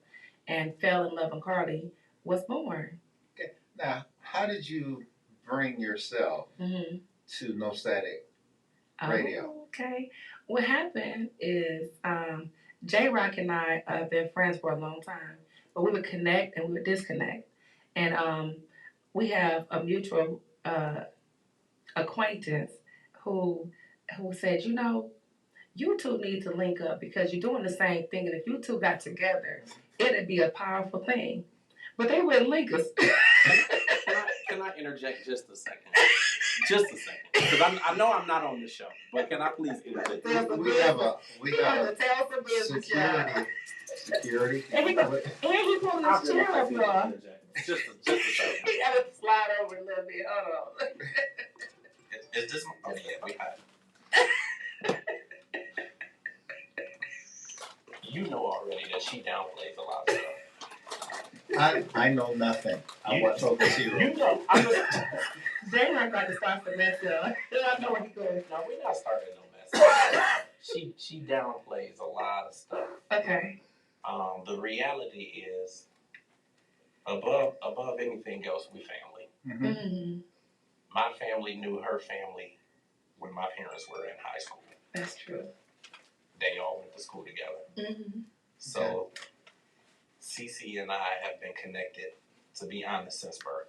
and Fell in Love and Carly was born. Okay. Now, how did you bring yourself to No Static Radio? Oh, okay. What happened is J Rock and I have been friends for a long time, but we would connect and we would disconnect. And we have a mutual acquaintance who said, you two need to link up because you're doing the same thing, and if you two got together, it'd be a powerful thing. But they wouldn't link us. Can I interject just a second? Just a second, because I know I'm not on the show, but can I please interject? We have a tell some business, security. And he pulling his chair up, y'all. Just a second. He got to slide over a little bit. Hold on. Is this? Oh yeah, we have. You know already that she downplays a lot of stuff. I know nothing. I watch Focus Hero. You know, I'm just. They're not going to start the mess up. I know what he's going. No, we're not starting no mess. She downplays a lot of stuff. Okay. The reality is, above anything else, we family. Mm-hmm. Mm-hmm. My family knew her family when my parents were in high school. That's true. They all went to school together. Mm-hmm. So, Cece and I have been connected, to be honest, since birth.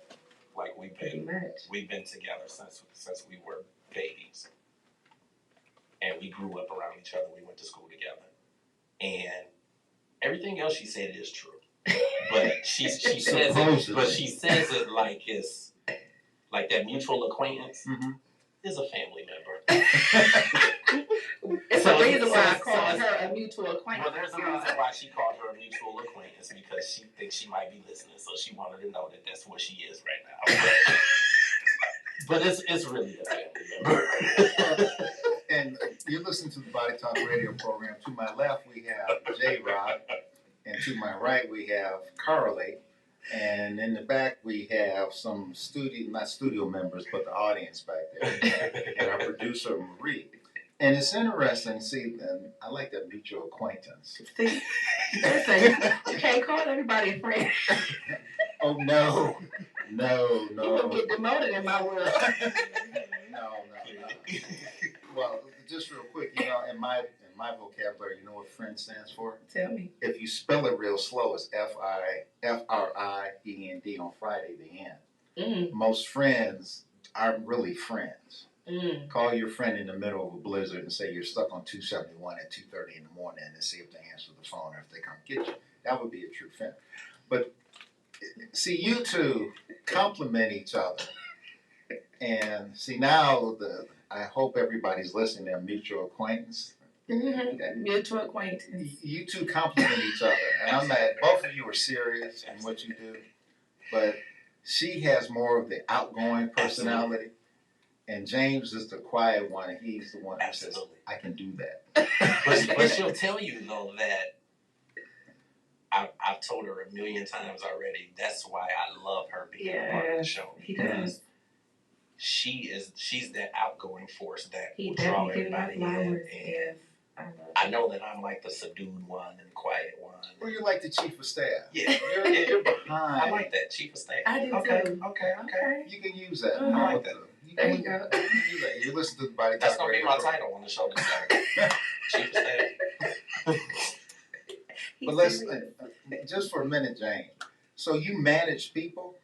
Like we've been together since we were babies, and we grew up around each other. We went to school together, and everything else she said is true. But she says it, but she says it like it's like that mutual acquaintance is a family member. It's the reason why I called her a mutual acquaintance. Well, there's a reason why she called her a mutual acquaintance, because she thinks she might be listening, so she wanted to know that that's what she is right now. But it's really a family member. And you listen to the Body Talk Radio program. To my left, we have J Rock, and to my right, we have Carly. And in the back, we have some not studio members, but the audience back there. And our producer, Marie. And it's interesting, and I like that mutual acquaintance. See, listen, you can't call everybody a friend. Oh, no. You will get demoted in my world. No. Well, just real quick, in my vocabulary, you know what friend stands for? Tell me. If you spell it real slow, it's FRIEND on Friday, the end. Most friends aren't really friends. Call your friend in the middle of a blizzard and say you're stuck on 271 at 2:30 in the morning and see if they answer the phone or if they come get you. That would be a true friend. But see, you two complement each other. And see, now I hope everybody's listening. They're mutual acquaintance. Mutual acquaintance. You two complement each other. And I'm not, both of you are serious in what you do. But she has more of the outgoing personality. And James is the quiet one, and he's the one who says, I can do that. But she'll tell you, though, that I've told her a million times already, that's why I love her being a part of the show. He does. She's that outgoing force that will He draw definitely everybody gives my in. flowers. And Yes. I know that I'm like the subdued one and quiet one. Well, you're like the chief of staff. Yeah. You're behind. I like that, chief of staff. I do too. Okay. You can use that. Mhm. I like that. There you go. You can use that. You listen to the Body That's Talk going to be Radio my program. title on the show this Saturday. Chief of staff. But let's, just for a minute, Jane. So you manage people?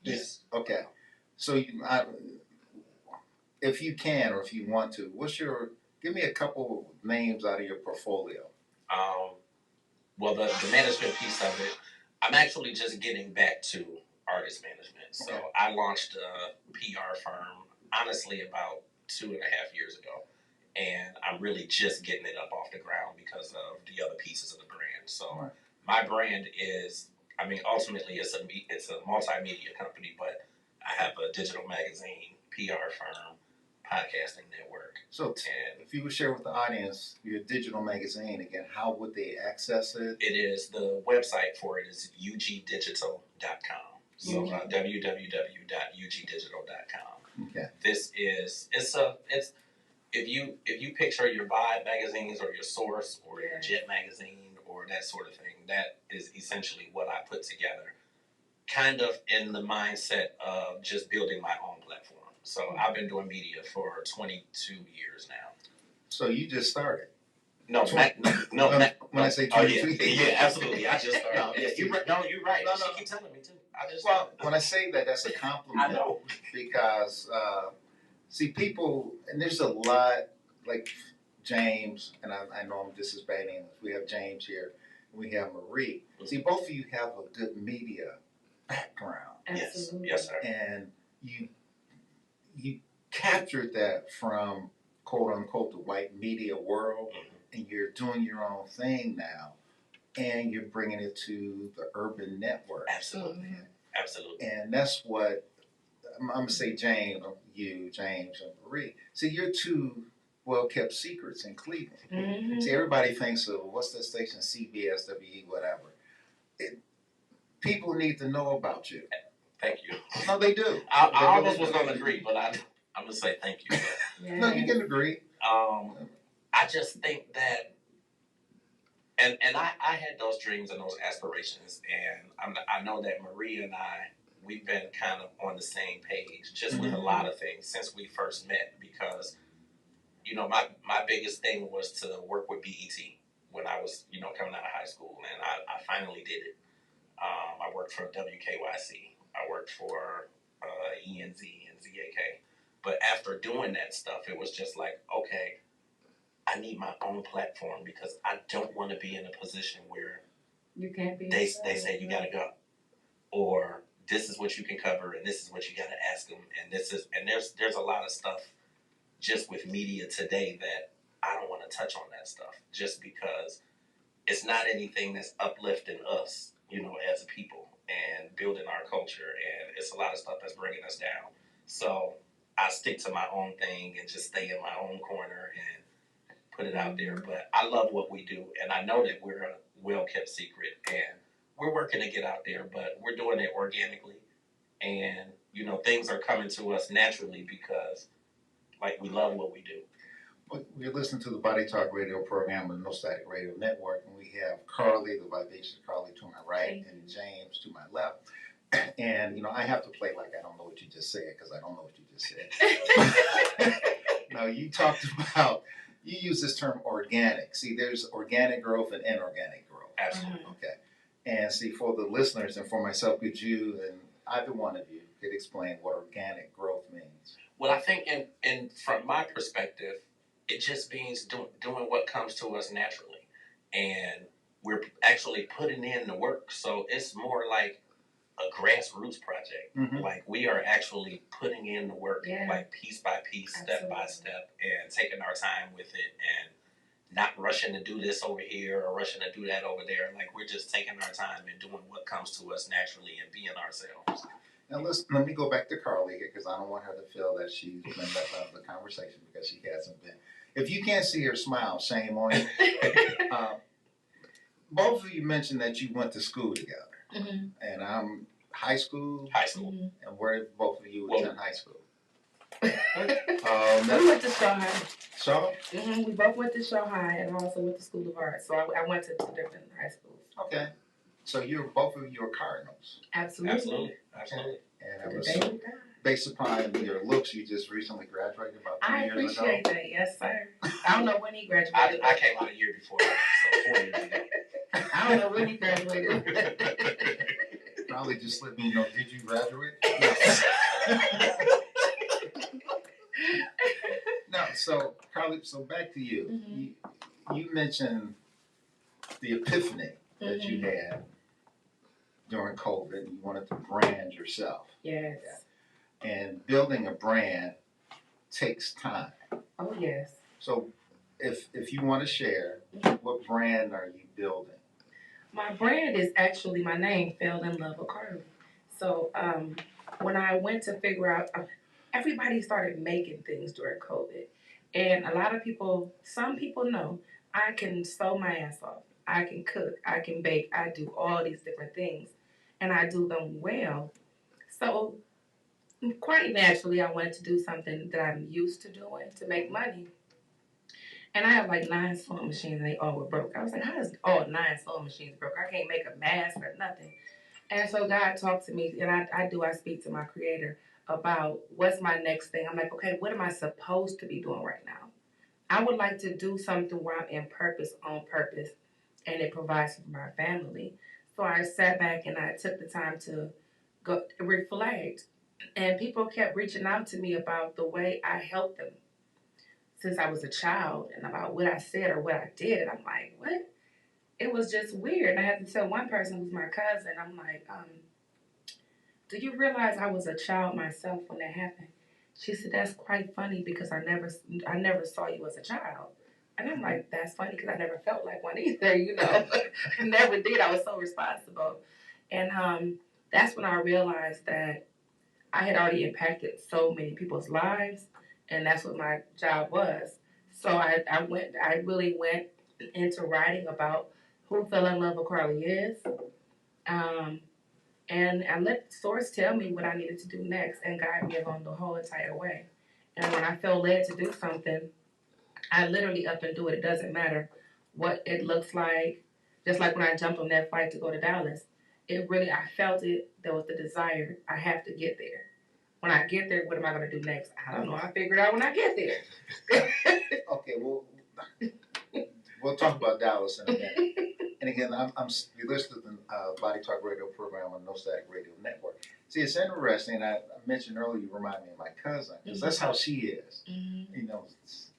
Yes. Okay. So if you can or if you want to, give me a couple names out of your portfolio. Well, the management piece of it, I'm actually just getting back to artist management. So Okay. I launched a PR firm, honestly, about 2.5 years ago. And I'm really just getting it up off the ground because of the other pieces of the brand. So Right. my brand is, ultimately it's a multimedia company, but I have a digital magazine, PR firm, podcasting network. So And if you would share with the audience your digital magazine, again, how would they access it? it is, the website for it is ugdigital.com. So www.ugdigital.com. Okay. It's if you picture your Vibe magazines or your Source or your Jet magazine or that sort of thing, that is essentially what I put together, kind of in the mindset of just building my own platform. So I've been doing media for 22 years now. So you just started? No, when I say 22 yeah, absolutely. I just started. No, you're right. No, you're right. She keep telling me too. When I say that, that's a compliment. I know. Because see, people, and there's a lot like James, and I know this is bad English. We have James here, and we have Marie. Mm-hmm. See, both of you have a good media background. Absolutely. Yes, sir. And you captured that from quote unquote the white media world, and you're doing your own thing now, and you're bringing it to the urban network. Absolutely. Absolutely. And that's what I'm gonna say. James, James, and Marie. See, you're two well-kept secrets in Cleveland. Mm-hmm. See, everybody thinks of what's that station, CBS, WE, whatever. People need to know about you. Thank you. No, they do. I almost was going to agree, but I'm going to say thank you. No, you can agree. I just think that, and I had those dreams and those aspirations, and I know that Maria and we've been kind of on the same page just with a lot of things since we first met, because, my biggest thing was to work with BET when I was, coming out of high school, and I finally did it. I worked for WKYC. I worked for ENZ and ZAK. But after doing that stuff, it was just like, okay, I need my own platform because I don't want to be in a position where you can't be. They say you got to go, or this is what you can cover, and this is what you got to ask them, and there's a lot of stuff just with media today that I don't want to touch on that stuff just because it's not anything that's uplifting us, as a people and building our culture, and it's a lot of stuff that's bringing us down. So I stick to my own thing and just stay in my own corner and put it out there. But I love what we do, and I know that we're a well-kept secret, and we're working to get out there, but we're doing it organically, and, things are coming to us naturally because, we love what we do. We're listening to the Body Talk radio program on the No Static Radio Network, and we have Carly, the vivacious Carly, to my right, and James to my left. And, I have to play like I don't know what you just said, because I don't know what you just said. No, you talked about, you use this term organic. See, there's organic growth and inorganic growth. Absolutely. Okay. And see, for the listeners and for myself, could you and either one of you could explain what organic growth means? Well, I think, and from my perspective, it just means doing what comes to us naturally. And we're actually putting in the work. So it's more like a grassroots project. Mm-hmm. Like we are actually putting in the work, piece by piece, step by step, and taking our time with it and not rushing to do this over here or rushing to do that over there. Like we're just taking our time and doing what comes to us naturally and being ourselves. Now let me go back to Carly here, because I don't want her to feel that she's been left out of the conversation, because she hasn't been. If you can't see her smile, shame on you. Both of you mentioned that you went to school together. Mm-hmm. And I'm high school. Mm-hmm. And where did both of you attend high school? We went to Shaw High. Shaw? Mm-hmm. We both went to Shaw High, and also went to School of Arts. So I went to 2 different high schools. Okay. So both of you are Cardinals. Absolutely. And based upon your looks, you just recently graduated about 2 years ago. I appreciate that. Yes, sir. I don't know when he graduated. I came out a year before, so 4 years ago. I don't know when he graduated. Probably just let me know. Did you graduate? Yes. No. So Carly, back to you. Mm-hmm. You mentioned the epiphany that you had during COVID. You wanted to brand yourself. Yes. And building a brand takes time. Oh, yes. So if you want to share, what brand are you building? My brand is actually my name, Fell in Love with Carly. So when I went to figure out, everybody started making things during COVID. And a lot of people, some people know, I can sew my ass off. I can cook. I can bake. I do all these different things. And I do them well. So quite naturally, I wanted to do something that I'm used to doing to make money. And I have like 9 sewing machines and they all were broke. I was like, how is all 9 sewing machines broke? I can't make a mask or nothing. And so God talked to me, and I speak to my creator about what's my next thing. I'm like, okay, what am I supposed to be doing right now? I would like to do something where I'm in purpose, on purpose, and it provides for my family. So I sat back and I took the time to go reflect. And people kept reaching out to me about the way I helped them since I was a child and about what I said or what I did. And I'm like, what? It was just weird. I had to tell one person who's my cousin, I'm like, do you realize I was a child myself when that happened? She said, that's quite funny because I never saw you as a child. And I'm like, that's funny because I never felt like one either, you know. I never did. I was so responsible. And that's when I realized that I had already impacted so many people's lives, and that's what my job was. So I really went into writing about who Fell in Love with Carly is. Um, and I let the source tell me what I needed to do next and guide me along the whole entire way. And when I felt led to do something, I literally up and do it. It doesn't matter what it looks like. Just like when I jumped on that flight to go to Dallas, I felt it. There was the desire. I have to get there. When I get there, what am I going to do next? I don't know. I figure it out when I get there. Okay, well, we'll talk about Dallas in a minute. And again, you listen to the Body Talk Radio program on No Static Radio Network. See, it's interesting. I mentioned earlier, you remind me of my cousin, because that's how she is. Mm-hmm. You know,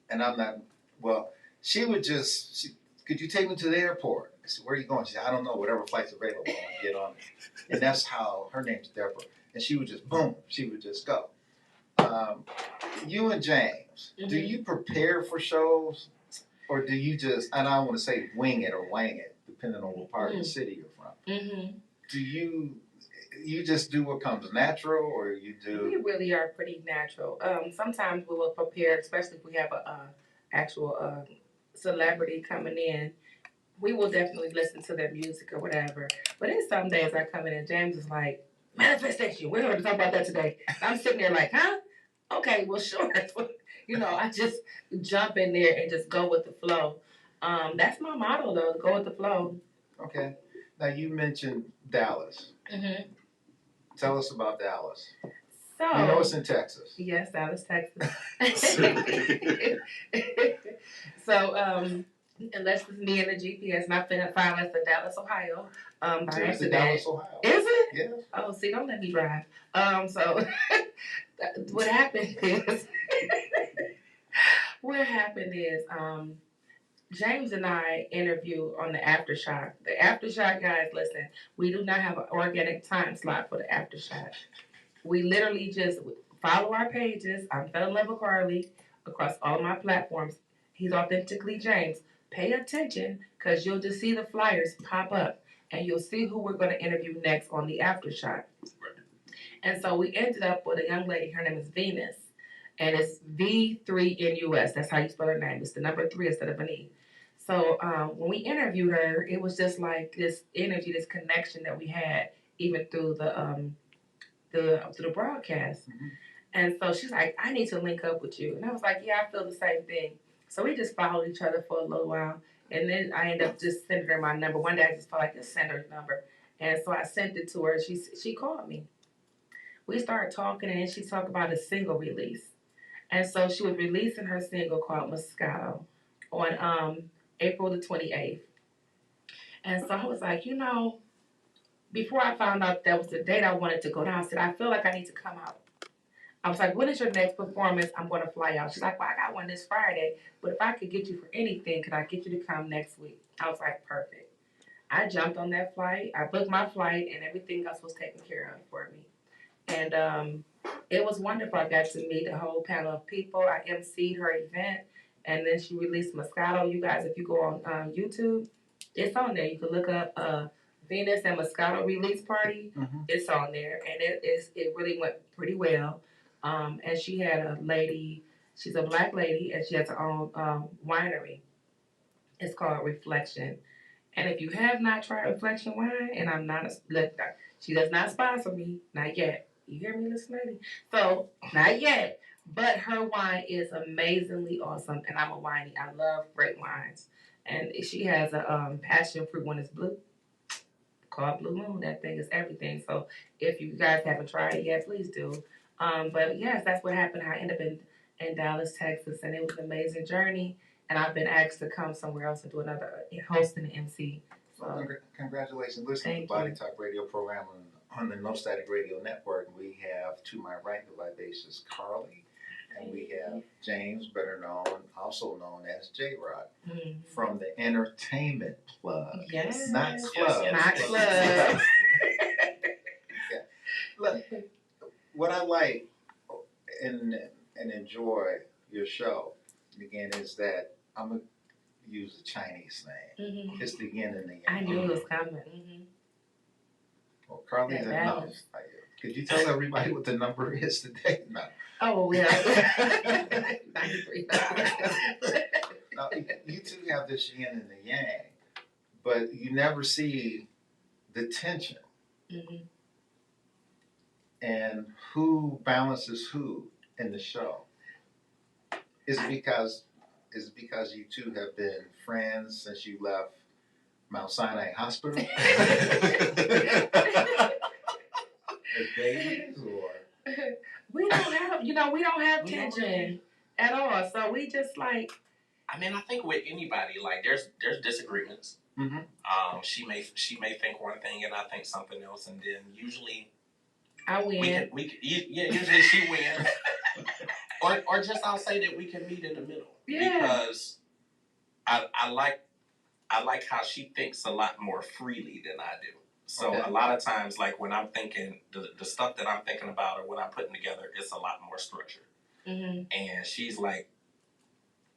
and I'm not, well, she would could you take me to the airport? I said, where are you going? She said, I don't know, whatever flight's available, I'll get on it. And that's how, her name's Deborah. And she would just, boom, she would just go. You and James, do you prepare for shows? Or do you just, and I don't want to say wing it or wang it, depending on what part of the city you're from. Mm-hmm. Do you just do what comes natural, or you do? We really are pretty natural. Sometimes we will prepare, especially if we have a actual celebrity coming in. We will definitely listen to their music or whatever. But then some days I come in and James is like, manifestation, we're going to talk about that today. I'm sitting there like, huh? Okay, well, sure. You know, I just jump in there and just go with the flow. That's my motto, though, go with the flow. Okay. Now, you mentioned Dallas. Mm-hmm. Tell us about Dallas. So, you know it's in Texas. Yes, Dallas, Texas. So, unless it's me and the GPS, not finna find us in Dallas, Ohio. By accident. Dallas, Ohio. Is it? Yes. Oh, see, don't let me drive. So what happened is, James and I interview on the Aftershock. The Aftershock, guys, listen, we do not have an organic time slot for the Aftershock. We literally just follow our pages. I'm Fell in Love with Carly across all my platforms. He's Authentically James. Pay attention because you'll just see the flyers pop up and you'll see who we're going to interview next on the Aftershock. And so we ended up with a young lady. Her name is Venus. And it's V3NUS. That's how you spell her name. It's the number 3 instead of an E. So when we interviewed her, it was just like this energy, this connection that we had, even through the broadcast. Mm-hmm. And so she's like, I need to link up with you. And I was like, yeah, I feel the same thing. So we just followed each other for a little while. And then I ended up just sending her my number. One day I just felt like, just send her number. And so I sent it to her. She called me. We started talking, and then she talked about a single release. And so she was releasing her single called Moscato on April the 28th. And so I was like, before I found out that was the date I wanted to go down, I said, I feel like I need to come out. I was like, when is your next performance? I'm going to fly out. She's like, well, I got one this Friday, but if I could get you for anything, could I get you to come next week? I was like, perfect. I jumped on that flight. I booked my flight, and everything else was taken care of for me. And it was wonderful. I got to meet a whole panel of people. I emceed her event, and then she released Moscato. You guys, if you go on YouTube, it's on there. You can look up Venus and Moscato release party. Mm-hmm. It's on there, and it really went pretty well. And she had a lady. She's a black lady, and she has her own winery. It's called Reflection. And if you have not tried Reflection wine, and she does not sponsor me, not yet. You hear me, Miss Lady? So, not yet. But her wine is amazingly awesome, and I'm a winey. I love great wines. And she has a passion fruit one is blue, called Blue Moon. That thing is everything. So if you guys haven't tried it yet, please do. But yes, that's what happened. I ended up in Dallas, Texas, and it was an amazing journey. And I've been asked to come somewhere else and do another hosting the MC. Well, congratulations. Listen to the Body Talk radio program on the No Static Radio Network. We have to my right, the vivacious Carly, and we have James, also known as J-Rod, from the Entertainment Plug. Yes. Not Club. Not Club. Yeah. Look, what I like and enjoy your show, again, is that I'm going to use a Chinese name. Mm-hmm. It's the yin and the yang. I knew it was coming. Mm-hmm. Well, Carly, no. Could you tell everybody what the number is today? No. Oh, yeah. 93. Now, you two have this yin and the yang, but you never see the tension. Mm-hmm. And who balances who in the show? Is it because you two have been friends since you left Mount Sinai Hospital? As babies, or we don't have tension at all. So we just like. I mean, I think with anybody, like there's disagreements. Mm-hmm. She may think one thing and I think something else, and then usually I win. Usually she wins. or just I'll say that we can meet in the middle. Yeah. Because I like how she thinks a lot more freely than I do. So Okay. A lot of times, like when I'm thinking, the stuff that I'm thinking about or what I'm putting together, it's a lot more structured. Mm-hmm. And she's like,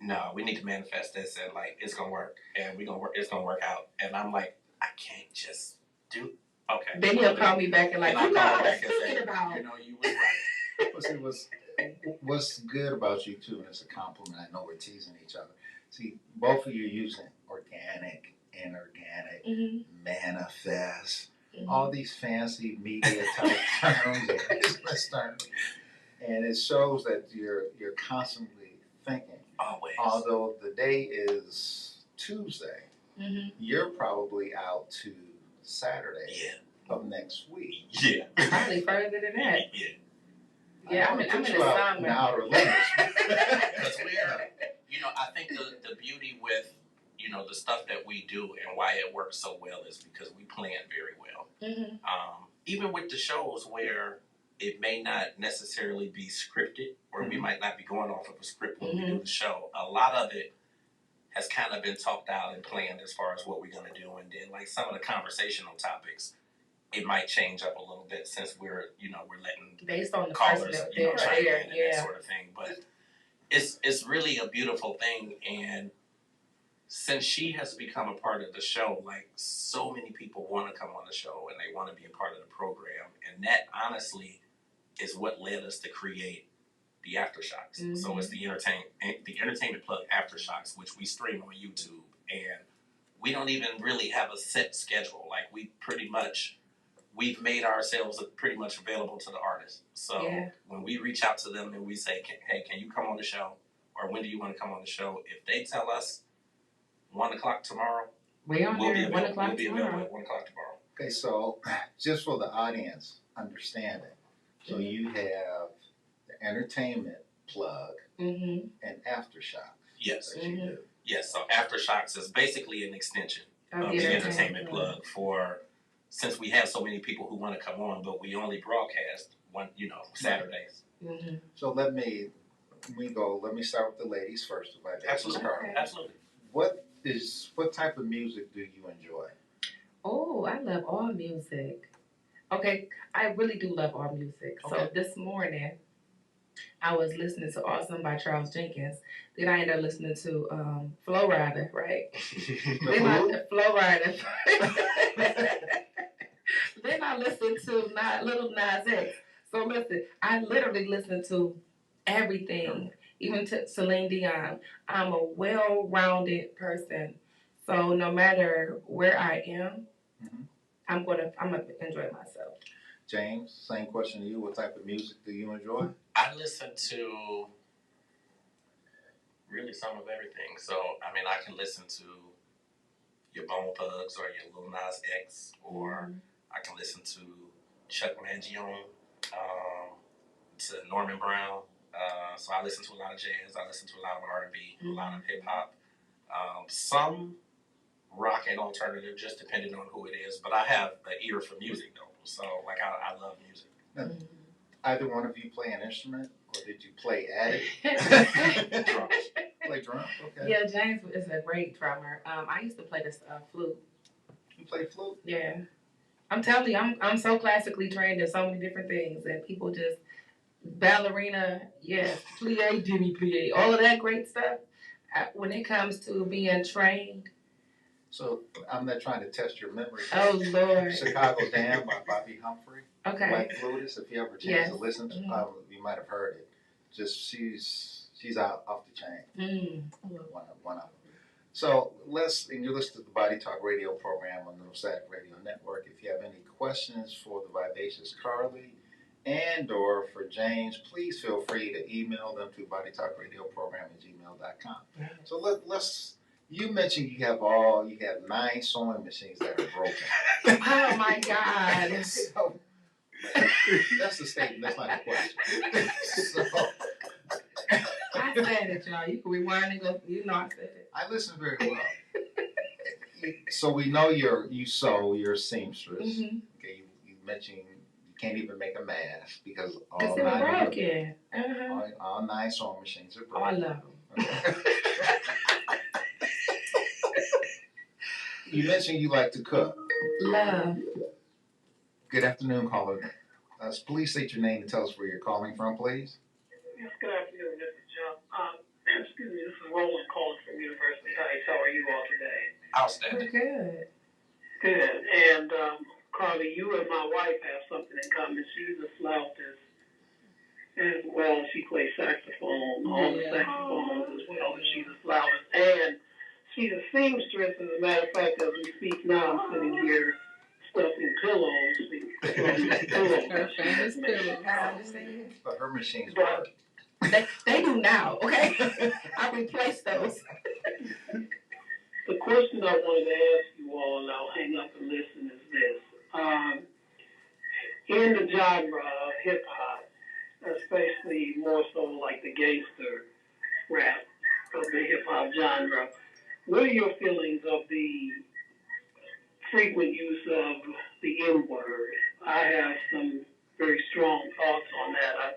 no, we need to manifest this and like it's gonna work and it's gonna work out. And I'm like, I can't just do. Okay. Then he'll call me back and like, I'll you know call what her I back was and say, thinking about. you know, you was right. What's good about you two, and it's a compliment, I know we're teasing each other. See, both of you using organic, inorganic, Mm-hmm. manifest, Mm-hmm. all these fancy media type terms and business terms. And it shows that you're constantly thinking. Always. Although the day is Tuesday, Mm-hmm. you're probably out to Saturday Yeah. of next week. Yeah. Probably further than that. Yeah. Yeah, I'm in the summer. In the outer limits. Because I think the beauty with, the stuff that we do and why it works so well is because we plan very well. Mm-hmm. Even with the shows where it may not necessarily be scripted, or we might not be going off of a script when we do the show, a lot of it has kind of been talked out and planned as far as what we're going to do. And then like some of the conversational topics, it might change up a little bit since we're letting based on the callers, person chime in and yeah. that sort of thing. But it's really a beautiful thing. And since she has become a part of the show, like so many people want to come on the show and they want to be a part of the program. And that honestly is what led us to create the Aftershocks. Mm-hmm. So it's the Entertainment Plug Aftershocks, which we stream on YouTube. And we don't even really have a set schedule. Like we've made ourselves pretty much available to the artists. So when we reach out to them and we say, hey, can you come on the show? Or when do you want to come on the show? If they tell us 1 o'clock tomorrow, we'll be available at 1 tomorrow. Okay, so just for the audience understanding, so you have the Entertainment Plug and Aftershock. Yes. That you do. Yes, so Aftershocks is basically an extension of the Entertainment Plug since we have so many people who want to come on, but we only broadcast Saturdays. Mm-hmm. So let me start with the ladies first. Absolutely. Absolutely. What type of music do you enjoy? Oh, I love all music. Okay, I really do love all music. Okay. So this morning, I was listening to Awesome by Charles Jenkins. Then I ended up listening to Flow Rider, right? Flow Rider. Then I listened to Little Nas X. So listen, I literally listened to everything, even to Celine Dion. I'm a well-rounded person. So no matter where I am, I'm gonna enjoy myself. James, same question to you. What type of music do you enjoy? I listen to really some of everything. So, I mean, I can listen to your Bone Thugs or your Lil Nas X, or I can listen to Chuck Mangione, to Norman Brown. So I listen to a lot of jazz. I listen to a lot of R&B, a lot of hip hop, some rock and alternative, just depending on who it is. But I have an ear for music though, so like I love music. Either one of you play an instrument, or did you play at it? Drums. Play drums? Okay. Yeah, James is a great drummer. I used to play the flute. You play flute? Yeah. I'm telling you, I'm so classically trained in so many different things, and people just ballerina, yes, plie, demi plie, all of that great stuff. When it comes to being trained. So I'm not trying to test your memory. Oh Lord. Chicago Dam by Bobby Humphrey. Okay. Black flutist. If you ever chance to listen to, you might have heard it. Just she's out off the chain. One of them. So and you're listening to the Body Talk Radio program on the Static Radio Network. If you have any questions for the Vivacious Carly and or for James, please feel free to email them to bodytalkradioprogram@gmail.com. So let's. You mentioned you have 9 sewing machines that are broken. Oh my God. So, that's the statement. That's not a question. So, I said it, y'all. You can rewind and go. You know I said it. I listen very well. So we know you sew. You're a seamstress. Mm-hmm. Okay. You mentioned you can't even make a mask because all 9 are broken. All 9 sewing machines are broken. All of them. Okay. You mentioned you like to cook. Love. Good afternoon, caller. Please state your name and tell us where you're calling from, please. Yes, good afternoon. This is John. Excuse me, this is Roland calling from University Heights. How are you all today? Outstanding. Good. Good. And Carly, you and my wife have something in common. She's a flautist as well. She plays saxophone, all the saxophones as well. And she's a flautist. And she's a seamstress. As a matter of fact, as we speak now, I'm sitting here stuffing pillows. Her famous pillows. But her machines work. They do now, okay? I replaced those. The question I wanted to ask you all, and I'll hang up and listen, is this. In the genre of hip-hop, especially more so like the gangster rap of the hip-hop genre, what are your feelings of the frequent use of the N-word? I have some very strong thoughts on that. I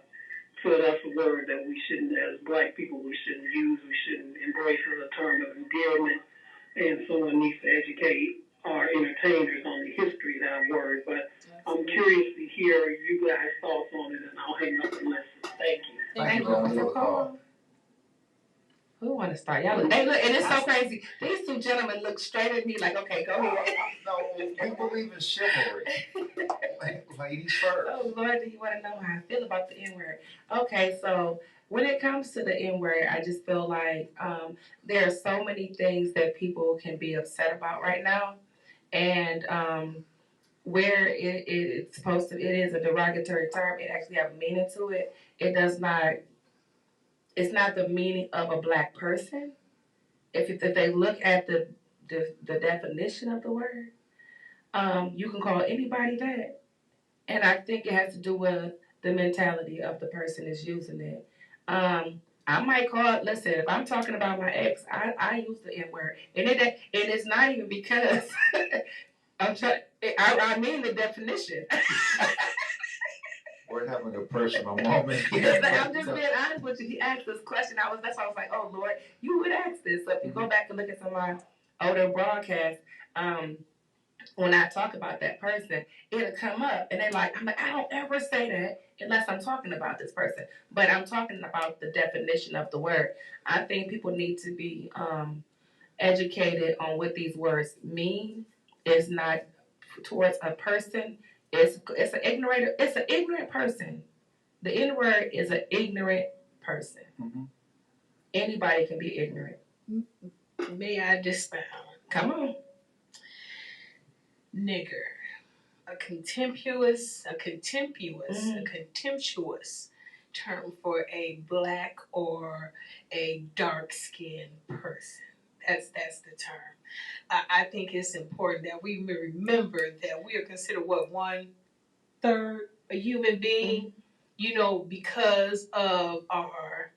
feel that's a word that we shouldn't, as black people, we shouldn't use. We shouldn't embrace as a term of endearment. And someone needs to educate our entertainers on the history of that word. But I'm curious to hear you guys' thoughts on it, and I'll hang up and listen. Thank you. Thank you for the call. Who want to start? Y'all look, and it's so crazy. These 2 gentlemen look straight at me like, okay, go ahead. No, we believe in chivalry. Ladies first. Oh, Lord, do you want to know how I feel about the N-word? Okay, so when it comes to the N-word, I just feel like there are so many things that people can be upset about right now. And where it's supposed to, it is a derogatory term. It actually has meaning to it. It's not the meaning of a black person. If they look at the definition of the word, you can call anybody that. And I think it has to do with the mentality of the person that's using it. I might call it, listen, if I'm talking about my ex, I use the N-word. And it's not even because I mean the definition. We're having a personal moment. I'm just being honest with you. He asked this question. That's why I was like, oh Lord, you would ask this. So if you go back and look at some of my older broadcasts, when I talk about that person, it'll come up and they're like, I don't ever say that unless I'm talking about this person. But I'm talking about the definition of the word. I think people need to be educated on what these words mean. It's not towards a person. It's an ignorant person. The N-word is an ignorant person. Mm-hmm. Anybody can be ignorant. May I just come on, nigger. a contemptuous term for a black or a dark skinned person. That's the term. I think it's important that we remember that we are considered what, 1/3 a human being, because of our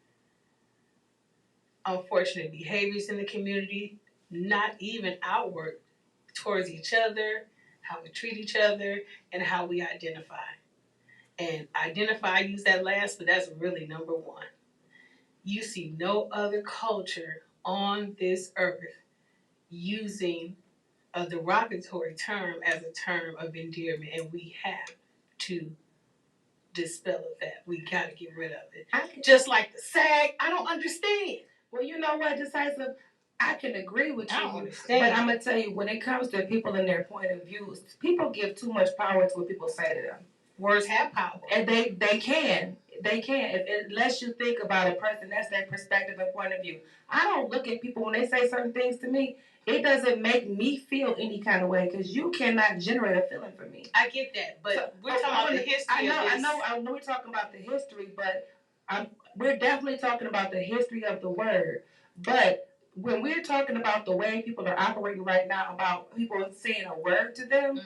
unfortunate behaviors in the community, not even outward towards each other, how we treat each other, and how we identify. And identify, I use that last, but that's really number one. You see no other culture on this earth using a derogatory term as a term of endearment, and we have to dispel of that. We gotta get rid of it. Just like the SAG, I don't understand. Well, you know what, Decisive? I can agree with you. I don't understand. But I'm going to tell you, when it comes to people and their point of view, people give too much power to what people say to them. Words have power. And they can. They can. Unless you think about a person, that's their perspective and point of view. I don't look at people when they say certain things to me. It doesn't make me feel any kind of way because you cannot generate a feeling for me. I get that, but so, we're talking about the history of this. I know we're talking about the history, but we're definitely talking about the history of the word. But when we're talking about the way people are operating right now, about people saying a word to them,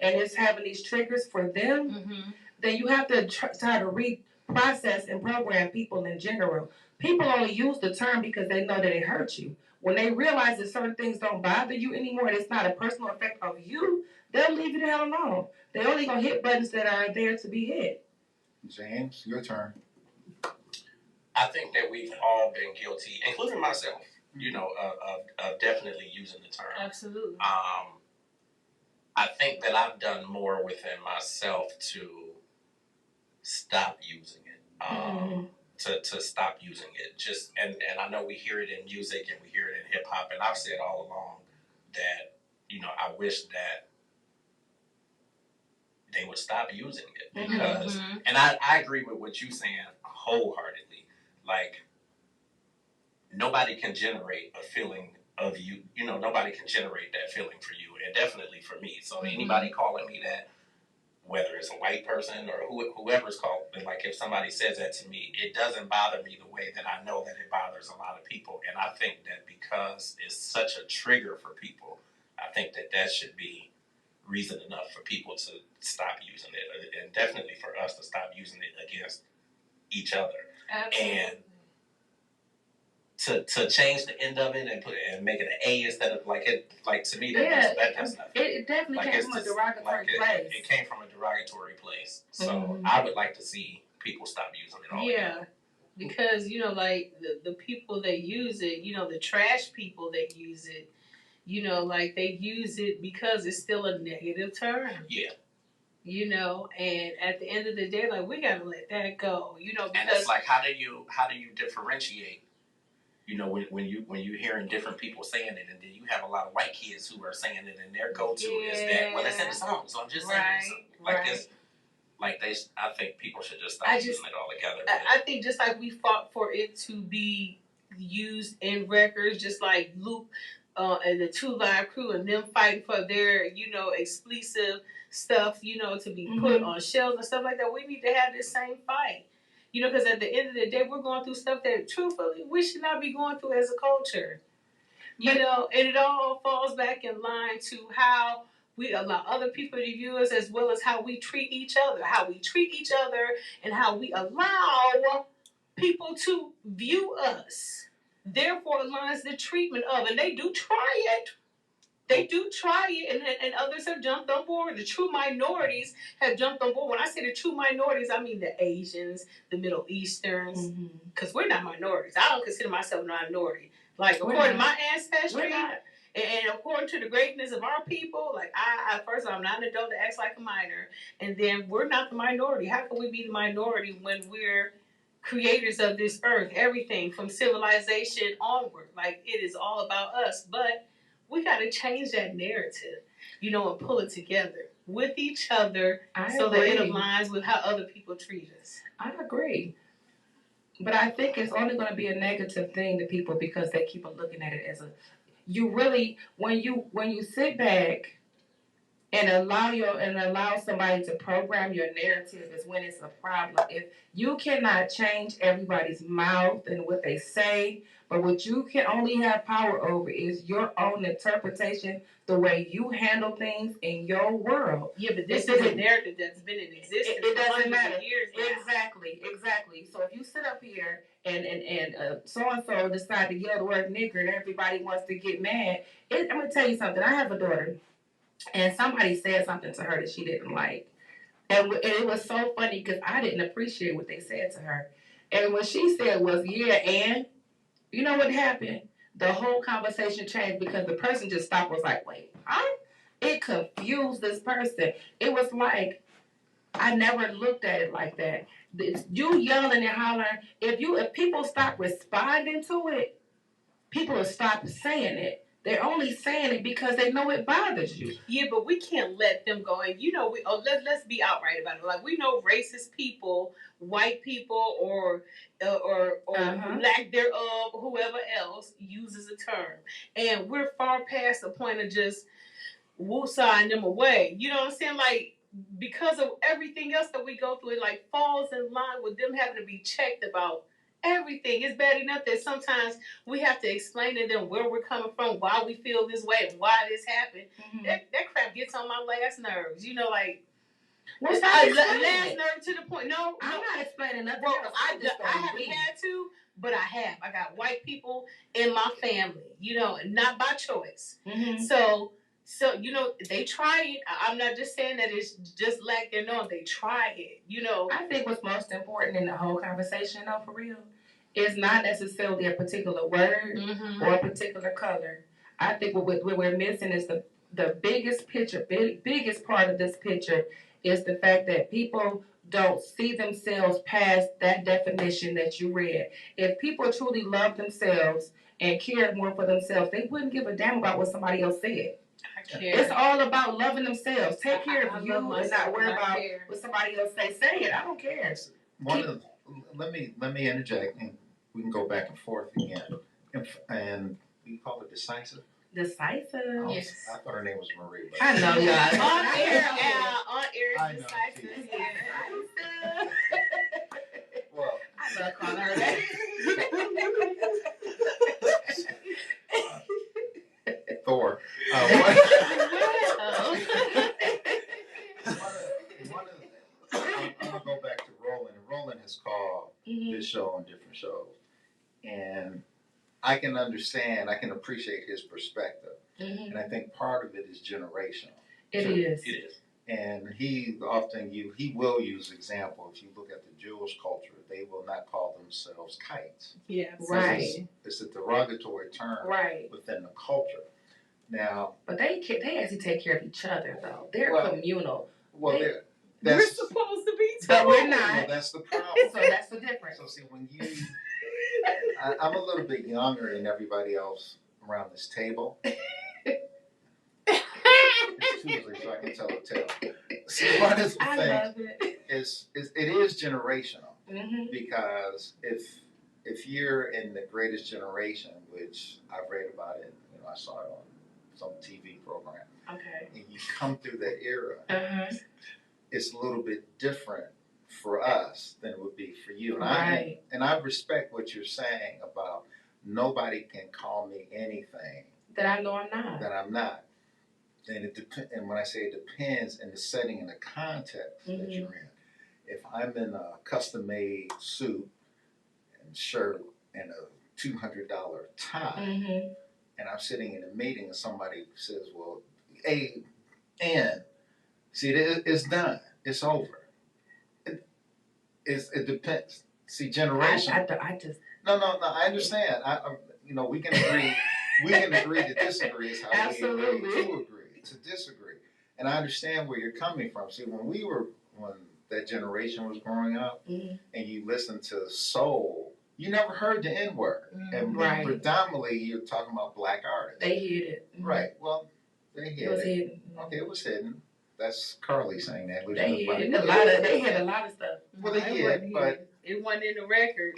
and it's having these triggers for them, then you have to try to reprocess and program people in general. People only use the term because they know that it hurts you. When they realize that certain things don't bother you anymore, and it's not a personal effect of you, they'll leave you the hell alone. They're only going to hit buttons that are there to be hit. James, your turn. I think that we've all been guilty, including myself, of definitely using the term. Absolutely. I think that I've done more within myself to stop using it. To stop using it. Just and I know we hear it in music and we hear it in hip hop, and I've said all along that, I wish that they would stop using it because and I agree with what you're saying wholeheartedly. Like, nobody can generate a feeling of you. Nobody can generate that feeling for you, and definitely for me. So anybody calling me that, whether it's a white person or whoever's called, like if somebody says that to me, it doesn't bother me the way that I know that it bothers a lot of people. And I think that because it's such a trigger for people, I think that should be reason enough for people to stop using it, and definitely for us to stop using it against each other. Absolutely. And to change the end of it and make it an A instead of to me that does nothing. It definitely came from a derogatory place. It came from a derogatory place. So I would like to see people stop using it all. Yeah, because like the people that use it, the trash people that use it, like they use it because it's still a negative term. Yeah. And at the end of the day, like, we gotta let that go. Because and it's like, how do you differentiate? When you hearing different people saying it, and then you have a lot of white kids who are saying it, and their go-to is that, well, it's in the song, so I'm just saying this. I think people should just stop using it altogether. I think just like we fought for it to be used in records, just like Luke and the 2 Live Crew and them fighting for their, expletive stuff, to be put on shelves and stuff like that. We need to have this same fight. Because at the end of the day, we're going through stuff that, truthfully, we should not be going through as a culture. And it all falls back in line to how we allow other people to view us, as well as how we treat each other. How we treat each other and how we allow people to view us. Therefore, aligns the treatment of, and they do try it. They do try it, and others have jumped on board. The true minorities have jumped on board. When I say the true minorities, I mean the Asians, the Middle Easterns, because we're not minorities. I don't consider myself a minority. Like, according to my ancestry, and according to the greatness of our people, like, first of all, I'm not an adult that acts like a minor, and then we're not the minority. How can we be the minority when we're creators of this earth? Everything from civilization onward, like, it is all about us. But we got to change that narrative, and pull it together with each other so that it aligns with how other people treat us. I agree. But I think it's only going to be a negative thing to people because they keep looking at it as you really, when you sit back and allow somebody to program your narrative is when it's a problem. If you cannot change everybody's mouth and what they say, but what you can only have power over is your own interpretation, the way you handle things in your world. Yeah, but this is a narrative that's been in existence it for doesn't hundreds matter. of years now. Exactly. So if you sit up here and so and so decide to yell the word nigger and everybody wants to get mad, I'm gonna tell you something. I have a daughter. And somebody said something to her that she didn't like. And it was so funny because I didn't appreciate what they said to her. And what she said was, yeah, and you know what happened? The whole conversation changed because the person just stopped, was like, wait, huh? It confused this person. It was like, I never looked at it like that. You yelling and hollering, if people stop responding to it, people will stop saying it. They're only saying it because they know it bothers you. Yeah, but we can't let them go. And let's be outright about it. Like, we know racist people, white people, or lack thereof, whoever else uses a term, and we're far past the point of just woo-signing them away. You know what I'm saying? Like, because of everything else that we go through, it like falls in line with them having to be checked about everything. It's bad enough that sometimes we have to explain to them where we're coming from, why we feel this way, and why this happened. Mm-hmm. That crap gets on my last nerves. You know, like, last nerve to the point. No, I'm not explaining nothing. Well, I haven't had to, but I have. I got white people in my family, you know, not by choice. Mm-hmm. So, you know, they try it. I'm not just saying that it's just like they're knowing. They try it, you know. I think what's most important in the whole conversation, though, for real, is not necessarily a particular word or a particular color. I think what we're missing is the biggest picture, biggest part of this picture is the fact that people don't see themselves past that definition that you read. If people truly love themselves and cared more for themselves, they wouldn't give a damn about what somebody else said. It's all about loving themselves. Take care of you and not worry about what somebody else say. Say it. I don't care. Let me interject, and we can go back and forth again. And you call it decisive? Decisive. Oh, yes. I thought her name was Marie. But I know, y'all. On air, decisive. Yeah. Well, I love calling her that. Thor. I'm going to go back to Roland. Roland has called this show on different shows. And I can understand, I can appreciate his perspective. And I think part of it is generational. It is. And he will use example. If you look at the Jewish culture, they will not call themselves kites. Yeah, right. It's a derogatory term within the culture. Now, but they actually take care of each other, though. They're communal. Well, we're supposed to be too. But we're not. Well, that's the problem. So that's the difference. So see, when I'm a little bit younger than everybody else around this table. It's Tuesday, so I can tell a tale. See, one of the things is it is generational because if you're in the greatest generation, which I've read about it, you know, I saw it on some TV program. Okay. And you come through that era, it's a little bit different for us than it would be for you. And I respect what you're saying about nobody can call me anything that I know I'm not. That I'm not. And and when I say it depends in the setting and the context that you're in. If I'm in a custom-made suit and shirt and a $200 tie, and I'm sitting in a meeting and somebody says, well, hey, and see, it's done. It's over. It depends. See, generation. I just. No. I understand. You know, we can agree. We can agree to disagree. Is how we agree to agree to disagree. And I understand where you're coming from. See, when that generation was growing up, and you listened to soul, you never heard the N word. And predominantly, you're talking about black artists. They hid it. Right. Well, they hid it. It was hidden. Okay, it was hidden. That's Carly saying that. They hid a lot of stuff. Well, they hid, but it wasn't in the record.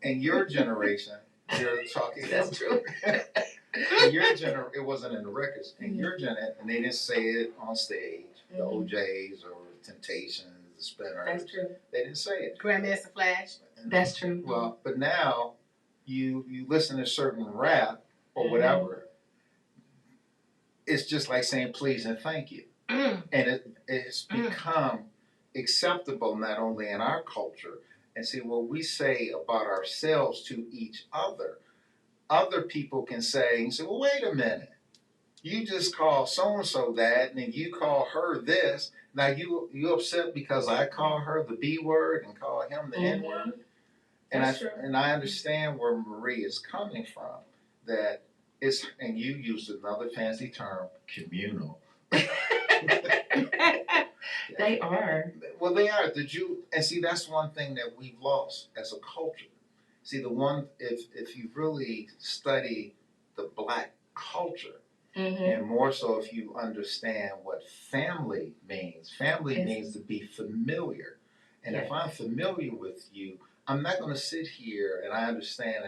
And your generation, you're talking. That's true. In your it wasn't in the records. In your generation, and they didn't say it on stage. The OJs or Temptations, the Spinners. That's true. They didn't say it. Grandmaster Flash. That's true. Well, but now you listen to certain rap or whatever. It's just like saying please and thank you, and it's become acceptable not only in our culture. And see what we say about ourselves to each other. Other people can say, well, wait a minute. You just call so-and-so that, and then you call her this. Now you upset because I call her the B word and call him the N word. And I understand where Marie is coming from. That it's, and you used another fancy term, communal. They are. Well, they are. And see, that's one thing that we've lost as a culture. See, if you really study the Black culture, and more so if you understand what family means. Family means to be familiar. And if I'm familiar with you, I'm not going to sit here, and I understand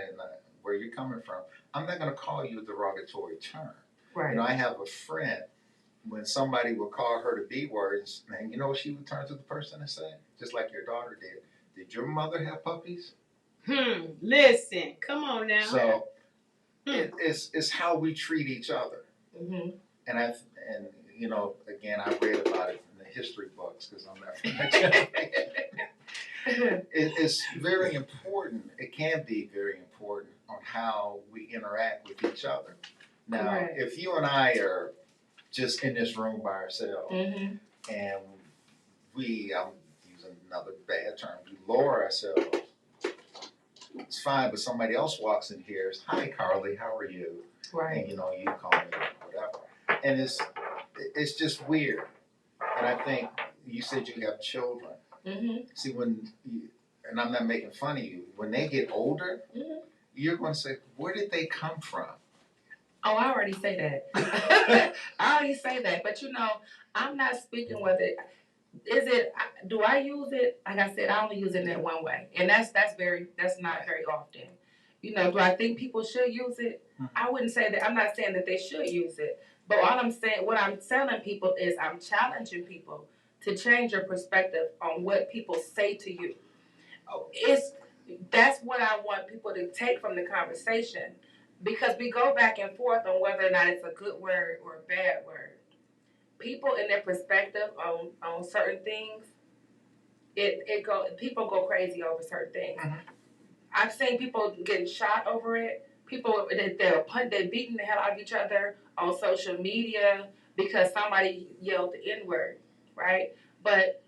where you're coming from, I'm not going to call you a derogatory term. Right. I have a friend, when somebody would call her the B words, and you know what she would turn to the person and say? Just like your daughter did. Did your mother have puppies? Listen, come on now. So it's how we treat each other. And again, I read about it in the history books because I'm not from that generation. It's very important. It can be very important on how we interact with each other. Now, if you and I are just in this room by ourselves, and I'm using another bad term, we lower ourselves. It's fine, but somebody else walks in here. Hi, Carly, how are you? Right. And you call me whatever. And it's just weird. And I think you said you have children. See, and I'm not making fun of you, when they get older, you're going to say, where did they come from? Oh, I already say that. I already say that. But I'm not speaking whether do I use it? Like I said, I only use it in that one way. And that's not very often. Do I think people should use it? I wouldn't say that. I'm not saying that they should use it. But what I'm telling people is I'm challenging people to change your perspective on what people say to you. That's what I want people to take from the conversation. Because we go back and forth on whether or not it's a good word or a bad word. People in their perspective on certain things, people go crazy over certain things. I've seen people getting shot over it. People they're beating the hell out of each other on social media because somebody yelled the N-word, right? But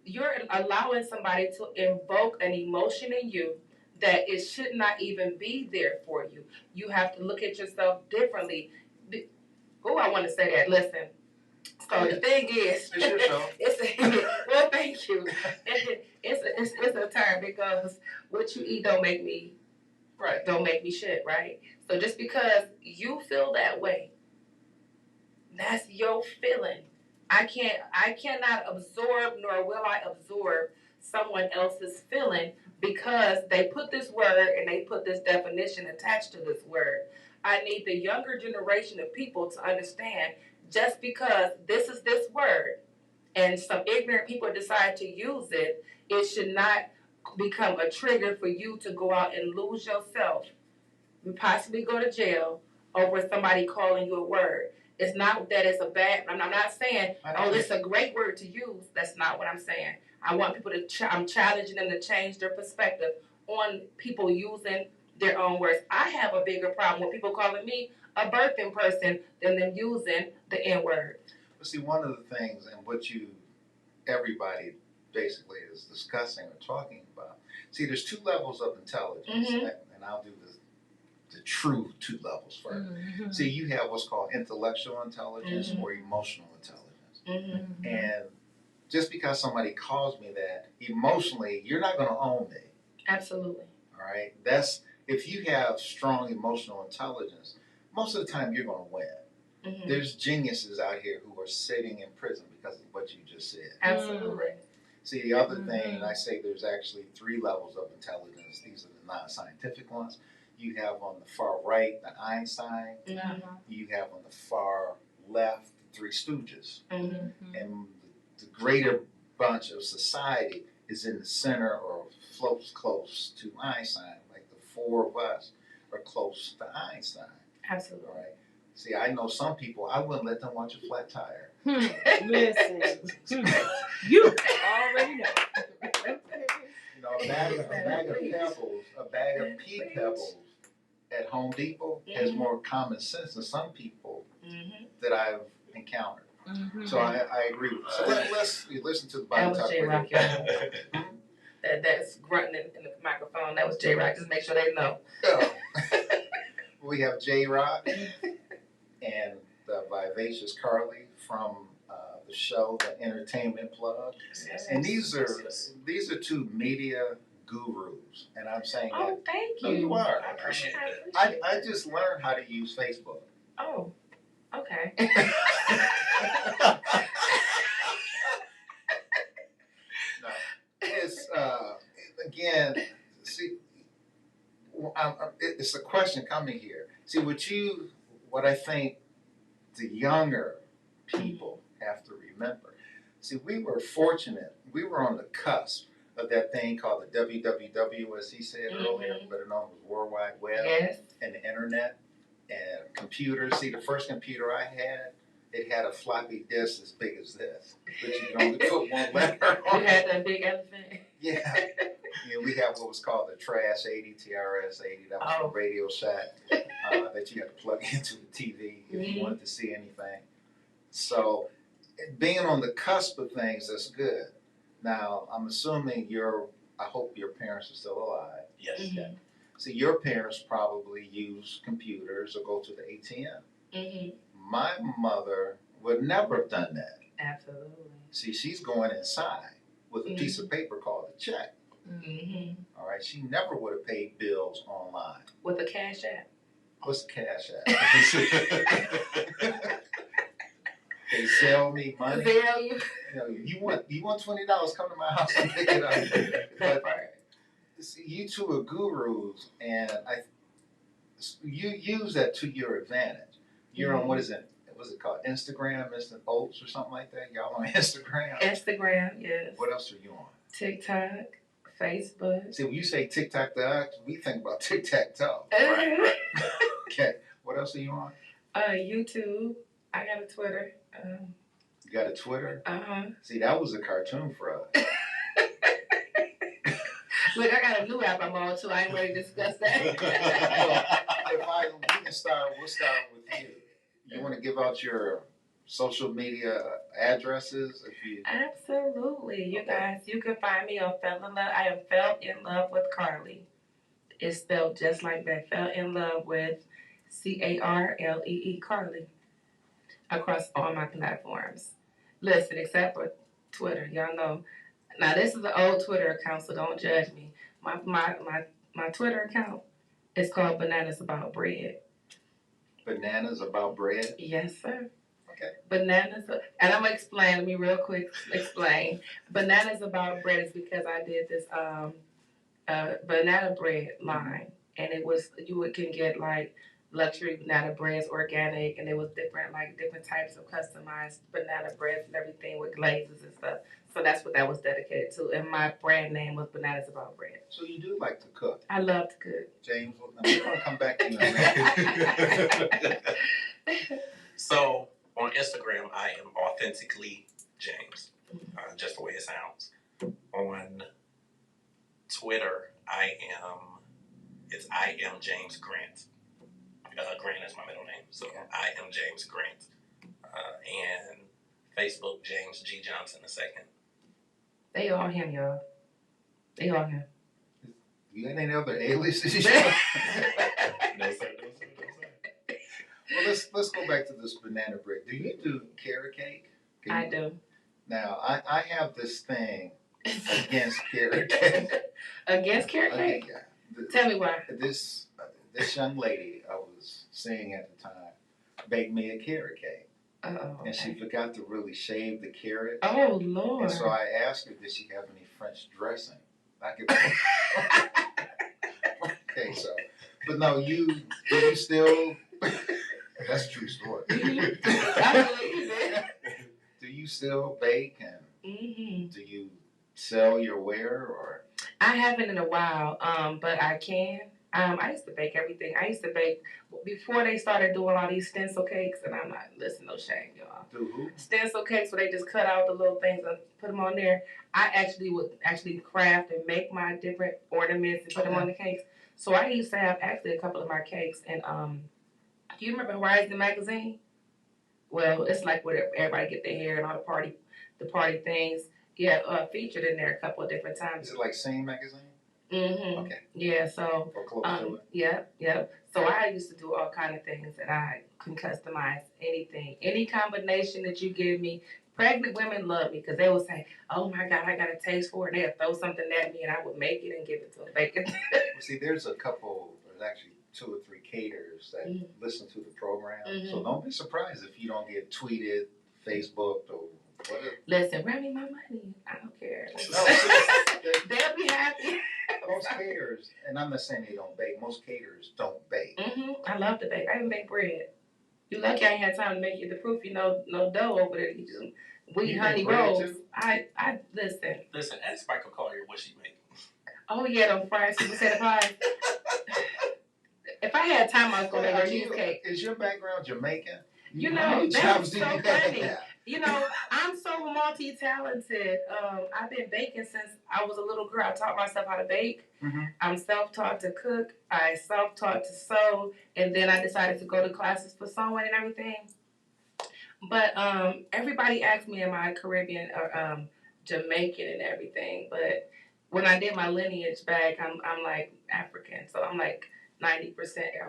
you're allowing somebody to invoke an emotion in you that it should not even be there for you. You have to look at yourself differently. I want to say that. Listen. So the thing is, it's your show. Well, thank you. It's a term because what you eat don't make me shit, right? So just because you feel that way, that's your feeling. I cannot absorb, nor will I absorb someone else's feeling because they put this word and they put this definition attached to this word. I need the younger generation of people to understand just because this is this word and some ignorant people decide to use it, it should not become a trigger for you to go out and lose yourself and possibly go to jail over somebody calling you a word. It's not that it's a bad, I'm not saying, it's a great word to use. That's not what I'm saying. I want people I'm challenging them to change their perspective on people using their own words. I have a bigger problem with people calling me a birthing person than them using the N-word. But see, one of the things and what everybody basically is discussing or talking about, see, there's two levels of intelligence, and I'll do the true two levels first. See, you have what's called intellectual intelligence or emotional intelligence. And just because somebody calls me that, emotionally, you're not going to own me. Absolutely. All right? That's, if you have strong emotional intelligence, most of the time you're going to win. There's geniuses out here who are sitting in prison because of what you just said. Absolutely. See, the other thing, I say there's actually three levels of intelligence. These are the non-scientific ones. You have on the far right the Einstein. Mm-hmm. You have on the far left the Three Stooges. Mm-hmm. And the greater bunch of society is in the center or floats close to Einstein. Like the four of us are close to Einstein. Absolutely. All right. See, I know some people, I wouldn't let them watch a flat tire. Listen, you already know. You know, a bag of pea pebbles at Home Depot has more common sense than some people that I've encountered. So I agree with you. So let's listen to the Bible. That was J-Rock, y'all. That's grunting in the microphone. That was J-Rock. Just make sure they know. Oh. We have J-Rock and the vivacious Carly from the show, The Entertainment Plug. And these are two media gurus. And I'm saying that. Oh, thank you. No, you are. I appreciate that. I just learned how to use Facebook. Oh, okay. No, it's again. See, it's a question coming here. See, what I think the younger people have to remember. See, we were fortunate. We were on the cusp of that thing called the WWW, as he said earlier, better known as World Wide Web, and the internet and computers. See, the first computer I had, it had a floppy disk as big as this, but you could only put one letter on You had that big elephant. Yeah. We had what was called the Trash 80, TRS 80. That was from Radio Shack that you had to plug into the TV if you wanted to see anything. So being on the cusp of things, that's good. Now, I'm assuming I hope your parents are still alive. Yes. Okay. So your parents probably use computers or go to the ATM. My mother would never have done that. Absolutely. See, she's going inside with a piece of paper called a check. All right, she never would have paid bills online. With a Cash App. What's the Cash App? They sell me money. Sell you. You want $20? Come to my house and pick it up. But see, you two are gurus, and you use that to your advantage. You're on what's it called? Instagram, Mr. Oats or something like that? Y'all on Instagram? Instagram, yes. What else are you on? TikTok, Facebook. See, when you say TikTok, we think about tic-tac-toe. Right. Okay. What else are you on? YouTube. I got a Twitter. You got a Twitter? Uh-huh. See, that was a cartoon for us. Look, I got a new app I'm on too. I ain't ready to discuss that. We'll start with you. You want to give out your social media addresses? Absolutely. You guys, you can find me on Fell in Love. I am Fell in Love with Carly. It's spelled just like that. Fell in Love with Carlee, Carly. Across all my platforms. Listen, except for Twitter. Y'all know. Now, this is an old Twitter account, so don't judge me. My Twitter account is called Bananas About Bread. Bananas About Bread? Yes, sir. Okay. Bananas, and I'm going to explain. Let me real quick explain. Bananas About Bread is because I did this banana bread line. And it was, you can get like luxury banana breads, organic, and it was different types of customized banana breads and everything with glazes and stuff. So that's what that was dedicated to. And my brand name was Bananas About Bread. So you do like to cook? I love to cook. James, we're going to come back to you in a minute. So on Instagram, I am authentically James, just the way it sounds. On Twitter, I am James Grant. Grant is my middle name, so I am James Grant. And Facebook, James G. Johnson II. They all him, y'all. They all him. You got any other aliases? No, sir. Well, let's go back to this banana bread. Do you do carrot cake? I do. Now, I have this thing against carrot cake. Against carrot cake? Tell me why. This young lady I was seeing at the time baked me a carrot cake. Uh-oh. And she forgot to really shave the carrot. Oh, Lord. And so I asked her, did she have any French dressing? I could. Okay, But no, do you still? That's a true story. Absolutely. Do you still bake and do you sell your ware or? I haven't in a while, but I can. I used to bake everything. I used to bake before they started doing all these stencil cakes, and I'm not, listen, no shame, y'all. Do who? Stencil cakes where they just cut out the little things and put them on there. I would craft and make my different ornaments and put them on the cakes. So I used to have actually a couple of my cakes, and do you remember Horizon magazine? Well, it's like where everybody get their hair and all the party things. Yeah, featured in there a couple of different times. Is it like Same Magazine? Mm-hmm. Okay. Yeah, so or close to it. Yep. So I used to do all kind of things, and I can customize anything, any combination that you give me. Pregnant women love me because they will say, "Oh my God, I got a taste for it." They'll throw something at me, and I would make it and give it to them. Bake it. Well, see, there's actually 2 or 3 caterers that listen to the program. So don't be surprised if you don't get tweeted, Facebooked, or whatever. Listen, bring me my money. I don't care. No, they'll be happy. Most caterers, and I'm not saying they don't bake, most caterers don't bake. I love to bake. I even make bread. You lucky I ain't had time to make you the proof. No dough over there. You just wheat honey rolls. I listen. Listen, ask Michael Collier what she make. Oh yeah, them fried sweet potato pie. If I had time, I was gonna make a cheesecake. Is your background Jamaican? You know, that's so funny. You know, I'm so multi-talented. I've been baking since I was a little girl. I taught myself how to bake. I'm self-taught to cook. I self-taught to sew. And then I decided to go to classes for sewing and everything. But everybody asked me, am I Caribbean or Jamaican and everything? But when I did my lineage back, I'm like African. So I'm like 90%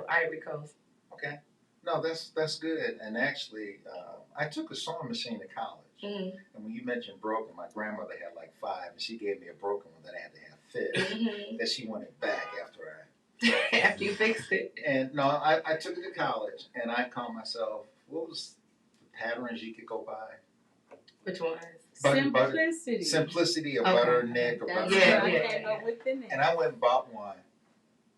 Ivory Coast. Okay. No, that's good. And actually, I took a sewing machine to college. And when you mentioned broken, my grandmother had like 5, and she gave me a broken one that I had to have fixed. That she wanted back after you fixed it. And no, I took it to college, and I called myself, what was the patterns you could go by? Which ones? Simplicity. Simplicity of butter nick or butter. Yeah. And I went and bought one,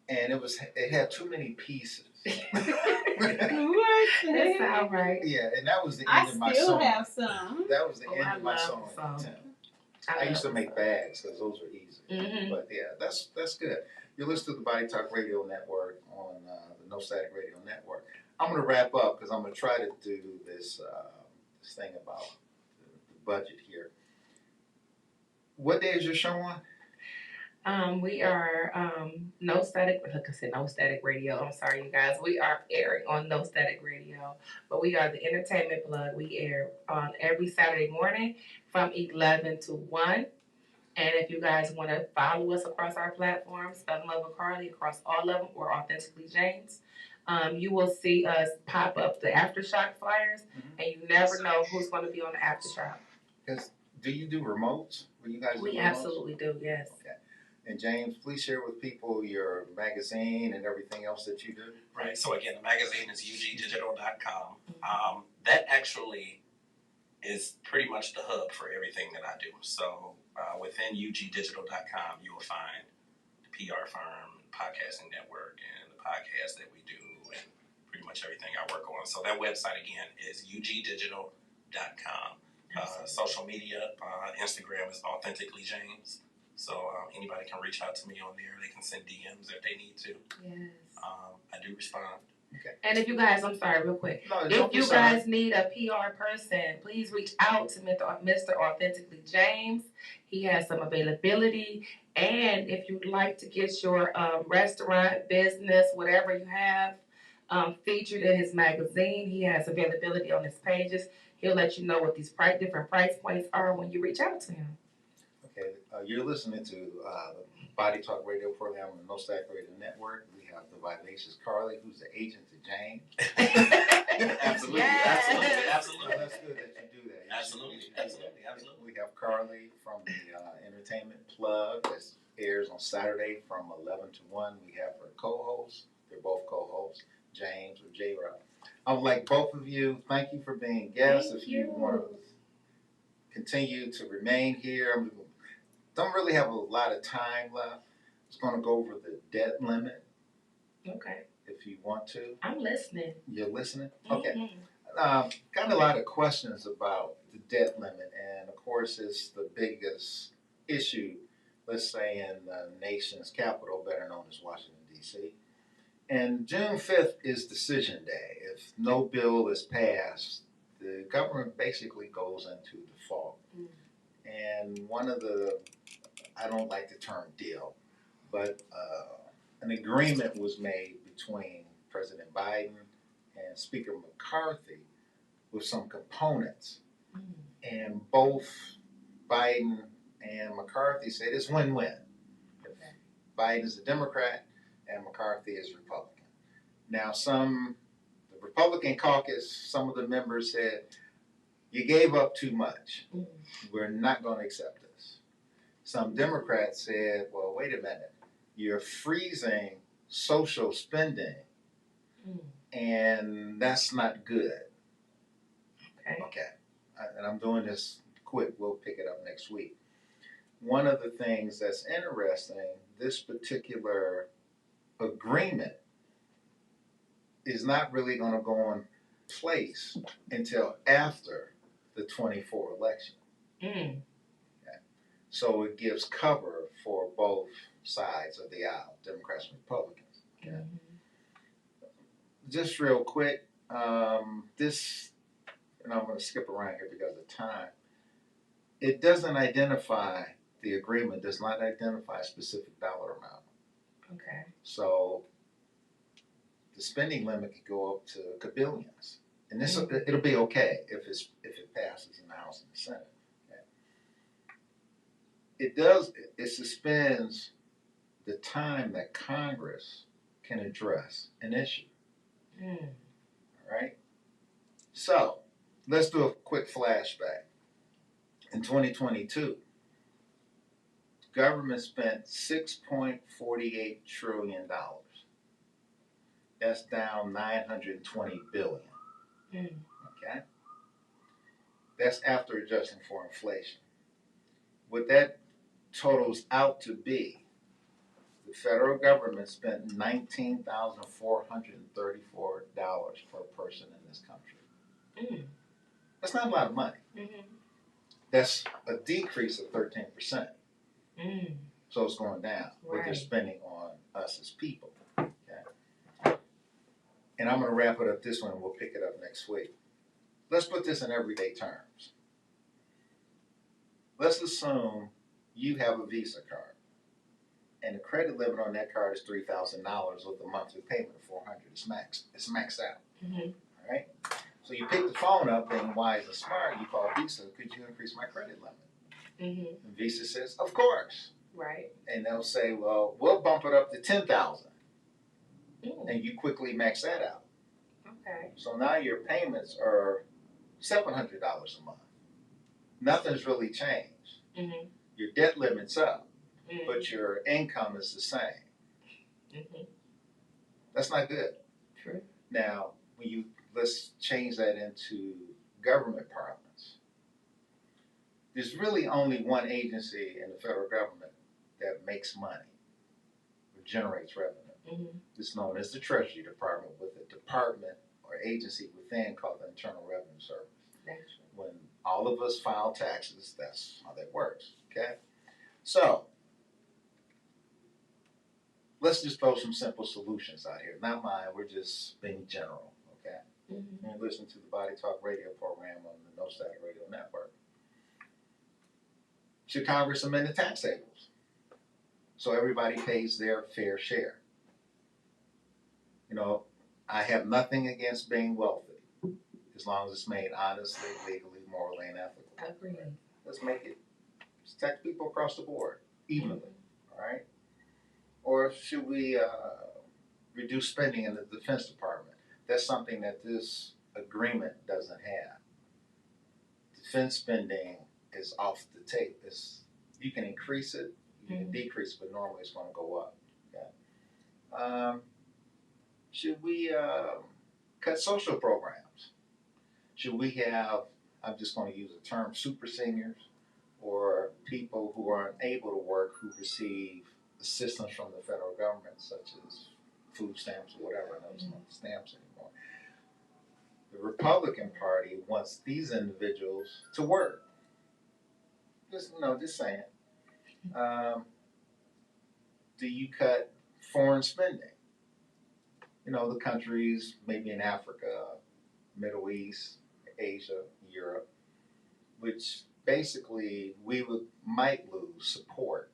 and it had too many pieces. What? That's all right. Yeah, and that was the end of my sewing. I still have some. That was the end of my sewing attempt. I used to make bags because those were easy. But yeah, that's good. You listen to the Body Talk Radio Network on the No Static Radio Network. I'm going to wrap up because I'm going to try to do this thing about the budget here. What day is your show on? We are No Static. Look, I said No Static Radio. I'm sorry, you guys. We are airing on No Static Radio, but we are the entertainment plug. We air on every Saturday morning from 11 to 1. And if you guys want to follow us across our platforms, Fell in Love with Carly, across all of them, or Authentically James, you will see us pop up the Aftershock flyers, and you never know who's going to be on the Aftershock. Do you do remotes? We absolutely do, yes. Okay. And James, please share with people your magazine and everything else that you do. Right. So again, the magazine is ugdigital.com. That actually is pretty much the hub for everything that I do. So within ugdigital.com, you will find the PR firm, podcasting network, and the podcast that we do, and pretty much everything I work on. So that website again is ugdigital.com. Social media, Instagram is Authentically James. So anybody can reach out to me on there. They can send DMs if they need to. Yes. I do respond. Okay. And if you guys, I'm sorry, real quick. No, if you guys need a PR person, please reach out to Mr. Authentically James. He has some availability. And if you'd like to get your restaurant, business, whatever you have, featured in his magazine, he has availability on his pages. He'll let you know what these different price points are when you reach out to him. Okay, you're listening to the Body Talk Radio program on the No Static Radio Network. We have the vivacious Carly, who's the agent to James. Absolutely. Yes. Absolutely. Well, that's good that you do that. Absolutely. We have Carly from the Entertainment Plug that airs on Saturday from 11 to 1. We have her co-host. They're both co-hosts, James or J-Rob. I would like both of you, thank you for being guests. If you want to continue to remain here, don't really have a lot of time left. Just going to go over the debt limit. Okay. if you want to. I'm listening. You're listening? Okay. Mm-hmm. Got a lot of questions about the debt limit, and of course, it's the biggest issue, let's say, in the nation's capital, better known as Washington, D.C. And June 5th is decision day. If no bill is passed, the government basically goes into default. Mm. And one of the, I don't like the term deal, but an agreement was made between President Biden and Speaker McCarthy with some components. Mm. And both Biden and McCarthy said it's win-win. Okay. Biden is a Democrat and McCarthy is Republican. Now, the Republican caucus, some of the members said, you gave up too much. Mm. We're not going to accept this. Some Democrats said, well, wait a minute. You're freezing social spending, and that's not good. Okay. And I'm doing this quick. We'll pick it up next week. One of the things that's interesting, this particular agreement is not really going to go in place until after the 24 election. Mm. Okay. So it gives cover for both sides of the aisle, Democrats and Republicans. Okay. Mm-hmm. Just real quick, this, and I'm going to skip around here because of time. It doesn't identify, the agreement does not identify a specific dollar amount. Okay. So the spending limit could go up to billions. And this, it'll be okay if it passes in the House and the Senate. Okay. It suspends the time that Congress can address an issue. Mm. All right? So let's do a quick flashback. In 2022, government spent $6.48 trillion. That's down $920 billion. Mm. Okay? That's after adjusting for inflation. What that totals out to be, the federal government spent $19,434 per person in this country. Mm. That's not a lot of money. Mm-hmm. That's a decrease of 13%. Mm. So it's going down, what they're Right. spending on us as people. Okay? And I'm going to wrap it up this one and we'll pick it up next week. Let's put this in everyday terms. Let's assume you have a Visa card and the credit limit on that card is $3,000 with a monthly payment of $400. It's maxed out. Mm-hmm. All right? So you pick the phone up and wise and smart, you call Visa, could you increase my credit limit? Mm-hmm. And Visa says, of course. Right. And they'll say, well, we'll bump it up to $10,000. Mm. And you quickly max that out. Okay. So now your payments are $700 a month. Nothing's really changed. Mm-hmm. Your debt limit's up, Mm-hmm. but your income is the same. Mm-hmm. That's not good. True. Now, let's change that into government parlance. There's really only one agency in the federal government that makes money, or generates revenue. Mm-hmm. It's known as the Treasury Department, with a department or agency within called the Internal Revenue Service. That's When all of us file taxes, that's how that works. Okay? So, let's just throw some simple solutions out here. Not mine, we're just being general. Okay? Mm-hmm. And listen to the Body Talk radio program on the No Static Radio Network. Should Congress amend the tax tables so everybody pays their fair share? You know, I have nothing against being wealthy, as long as it's made honestly, legally, morally, and ethically. Agreed. Let's make it tax people across the board evenly. All right? Or should we reduce spending in the Defense Department? That's something that this agreement doesn't have. Defense spending is off the tape. You can increase it, you can decrease it, but normally it's going to go up. Okay? Should we cut social programs? Should we have, I'm just going to use the term, super seniors, or people who are unable to work who receive assistance from the federal government, such as food stamps or whatever. No, it's not stamps anymore. The Republican Party wants these individuals to work. Just saying. Um, do you cut foreign spending? The countries maybe in Africa, Middle East, Asia, Europe, which basically we might lose support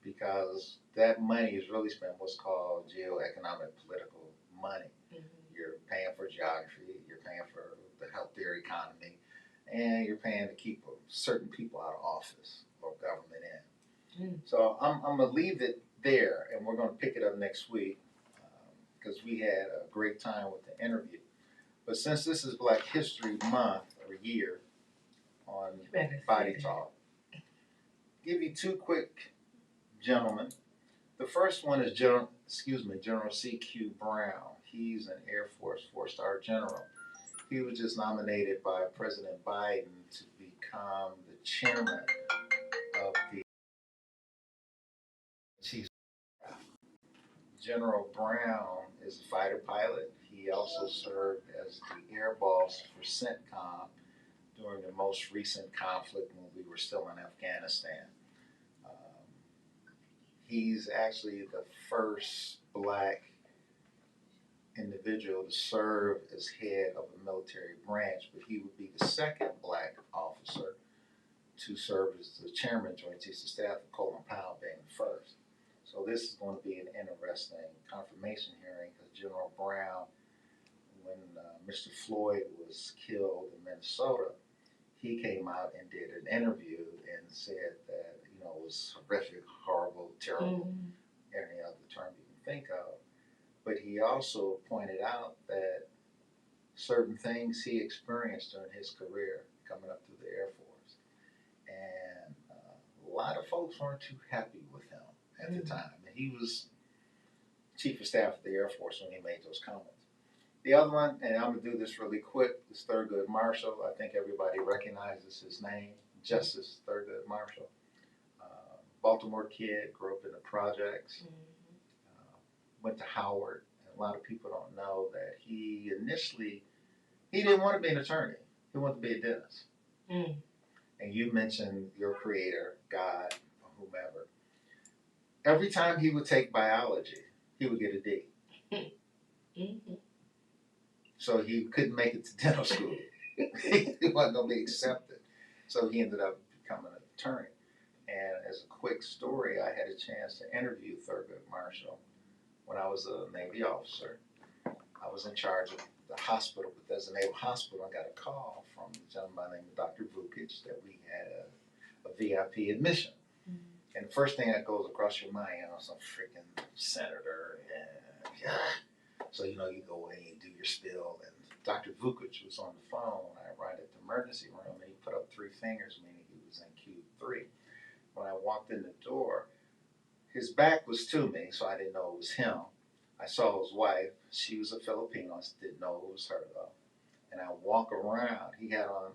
because that money is really spent what's called geoeconomic political money. Mm-hmm. You're paying for geography, you're paying for the healthier economy, and you're paying to keep certain people out of office or government in. Mm. So I'm going to leave it there, and we're going to pick it up next week because we had a great time with the interview. But since this is Black History Month or year on Body Talk, give you two quick gentlemen. The first one is General C.Q. Brown. He's an Air Force 4-star general. He was just nominated by President Biden to become the chairman of the Chiefs of Staff. General Brown is a fighter pilot. He also served as the air boss for CENTCOM during the most recent conflict when we were still in Afghanistan. He's actually the first Black individual to serve as head of a military branch, but he would be the second Black officer to serve as the chairman of Joint Chiefs of Staff, Colin Powell being the first. So this is going to be an interesting confirmation hearing because General Brown, when Mr. Floyd was killed in Minnesota, he came out and did an interview and said that, it was horrific, horrible, terrible, any other term you can think of. But he also pointed out that certain things he experienced during his career coming up through the Air Force. And a lot of folks weren't too happy with him at the time. And he was Chief of Staff of the Air Force when he made those comments. The other one, and I'm going to do this really quick, is Thurgood Marshall. I think everybody recognizes his name, Justice Thurgood Marshall. Baltimore kid, grew up in the projects, went to Howard. And a lot of people don't know that he didn't want to be an attorney. He wanted to be a dentist. Mm. And you mentioned your creator, God, or whomever. Every time he would take biology, he would get a D. Mm-hmm. So he couldn't make it to dental school. He wasn't going to be accepted. So he ended up becoming an attorney. And as a quick story, I had a chance to interview Thurgood Marshall when I was a Navy officer. I was in charge of the hospital, Bethesda Naval Hospital. I got a call from a gentleman by the name of Dr. Vukic that we had a VIP admission. Mm-hmm. And the first thing that goes across your mind, some freaking senator. And so, you go in, you do your spill. And Dr. Vukic was on the phone. I arrived at the emergency room, and he put up 3 fingers, meaning he was in Q3. When I walked in the door, his back was to me, so I didn't know it was him. I saw his wife. She was a Filipino. I didn't know it was her, though. And I walk around. He had on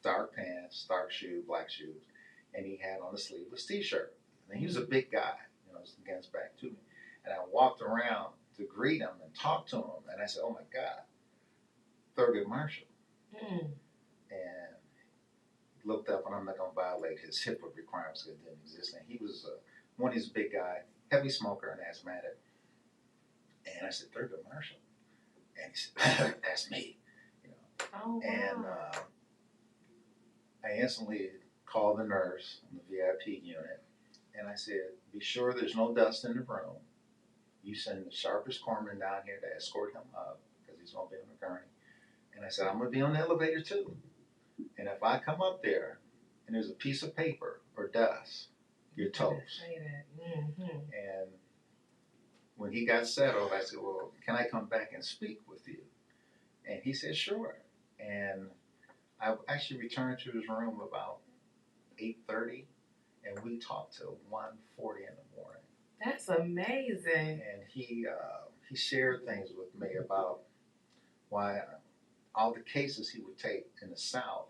dark pants, dark shoes, black shoes, and he had on a sleeveless T-shirt. And he was a big guy, again, his back to me. And I walked around to greet him and talk to him, and I said, "Oh my God, Thurgood Marshall." Mm. And looked up, and I'm not going to violate his HIPAA requirements because it didn't exist. And he was one of these big guy, heavy smoker and asthmatic. And I said, "Thurgood Marshall." And he said, "That's me." Oh, wow. And I instantly called the nurse in the VIP unit, and I said, "Be sure there's no dust in the room. You send the sharpest corpsman down here to escort him up because he's going to be on the gurney." And I said, "I'm going to be on the elevator too. And if I come up there and there's a piece of paper or dust, you're toast." Mm-hmm. And when he got settled, I said, "Well, can I come back and speak with you?" And he said, "Sure." And I actually returned to his room about 8:30, and we talked till 1:40 in the morning. That's amazing. And he shared things with me about why all the cases he would take in the South,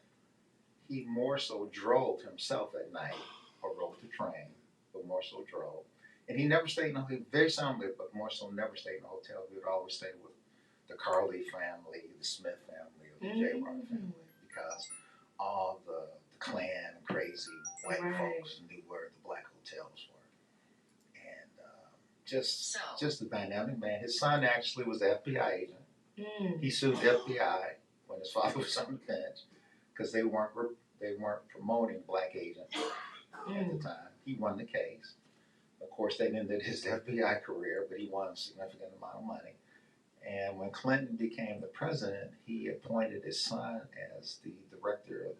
he more so drove himself at night or rode the train, but more so drove. And he never stayed in a hotel, very seldom, but more so never stayed in a hotel. He would always stay with the Carly family, the Smith family, or the J. Rock family, because all the Klan crazy white folks knew where the black hotels were. And just a dynamic man. His son actually was an FBI agent. He sued the FBI when his father was on the bench because they weren't promoting black agents at the time. He won the case. Of course, they ended his FBI career, but he won a significant amount of money. And when Clinton became the president, he appointed his son as the director of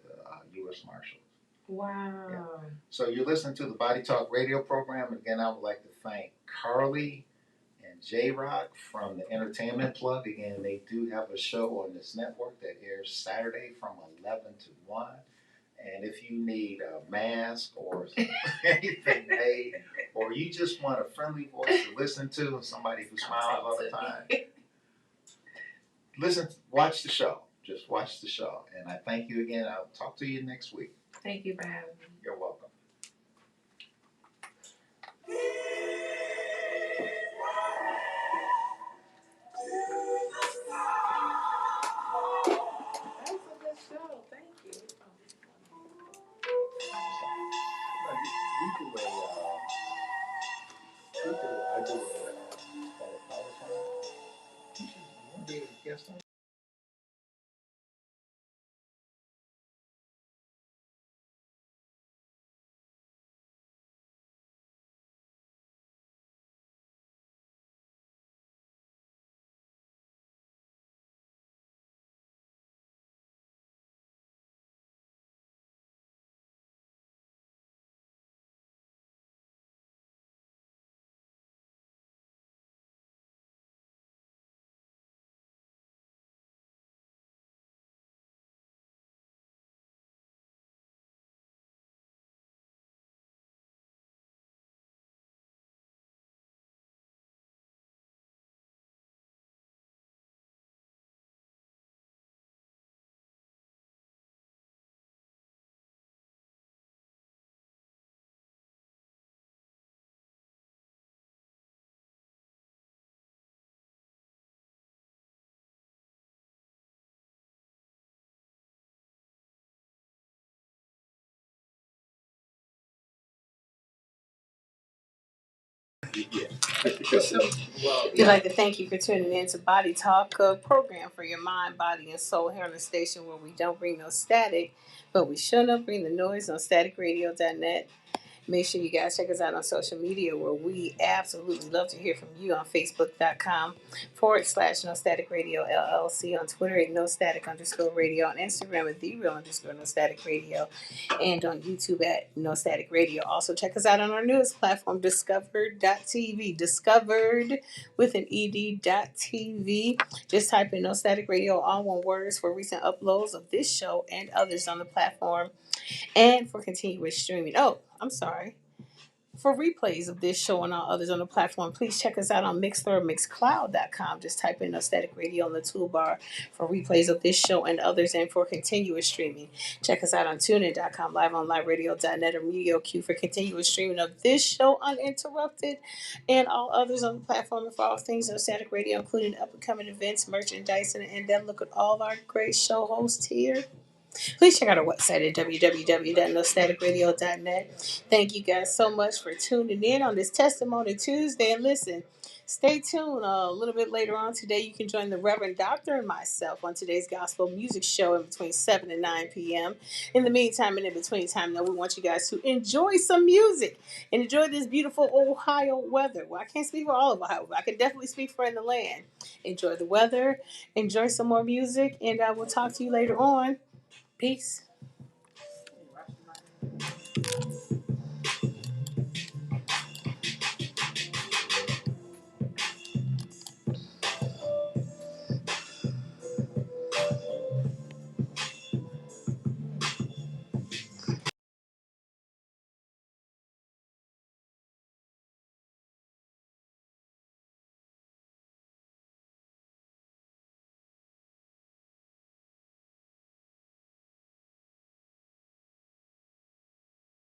the U.S. Marshals. Wow. Yeah. So you're listening to the Body Talk radio program. And again, I would like to thank Carly and J-Rock from the Entertainment Plug. Again, they do have a show on this network that airs Saturday from 11 to 1. And if you need a mask or anything made, or you just want a friendly voice to listen to and somebody who smiles all the time, watch the show. Just watch the show. And I thank you again. I'll talk to you next week. Thank you for having me. You're welcome. That's a good show. Thank you. I do a power song. You want to be a guest on? We'd like to thank you for tuning in to Body Talk, a program for your mind, body, and soul here on the station where we don't bring no static, but we sure don't bring the noise on staticradio.net. Make sure you guys check us out on social media where we absolutely love to hear from you on Facebook.com/No Static Radio LLC, on Twitter at No Static _ Radio, on Instagram at The Real _ No Static Radio, and on YouTube at No Static Radio. Also, check us out on our newest platform, Discovered.tv. Discovered with an ED.TV. Just type in No Static Radio, all one words, for recent uploads of this show and others on the platform, and for continuous streaming. Oh, I'm sorry. For replays of this show and all others on the platform, please check us out on Mixler or Mixcloud.com. Just type in No Static Radio on the toolbar for replays of this show and others, and for continuous streaming. Check us out on TuneIn.com, live on liveradio.net, or MediaQ for continuous streaming of this show uninterrupted and all others on the platform, and for all things No Static Radio, including up and coming events, merchandise, and then look at all our great show hosts here. Please check out our website at www.nostaticradio.net. Thank you guys so much for tuning in on this Testimony Tuesday. And listen, stay tuned. A little bit later on today, you can join the Reverend Doctor and myself on today's gospel music show in between 7 and 9 p.m. In the meantime and in between time, though, we want you guys to enjoy some music and enjoy this beautiful Ohio weather. Well, I can't speak for all of Ohio, but I can definitely speak for in the land. Enjoy the weather, enjoy some more music, and I will talk to you later on. Peace.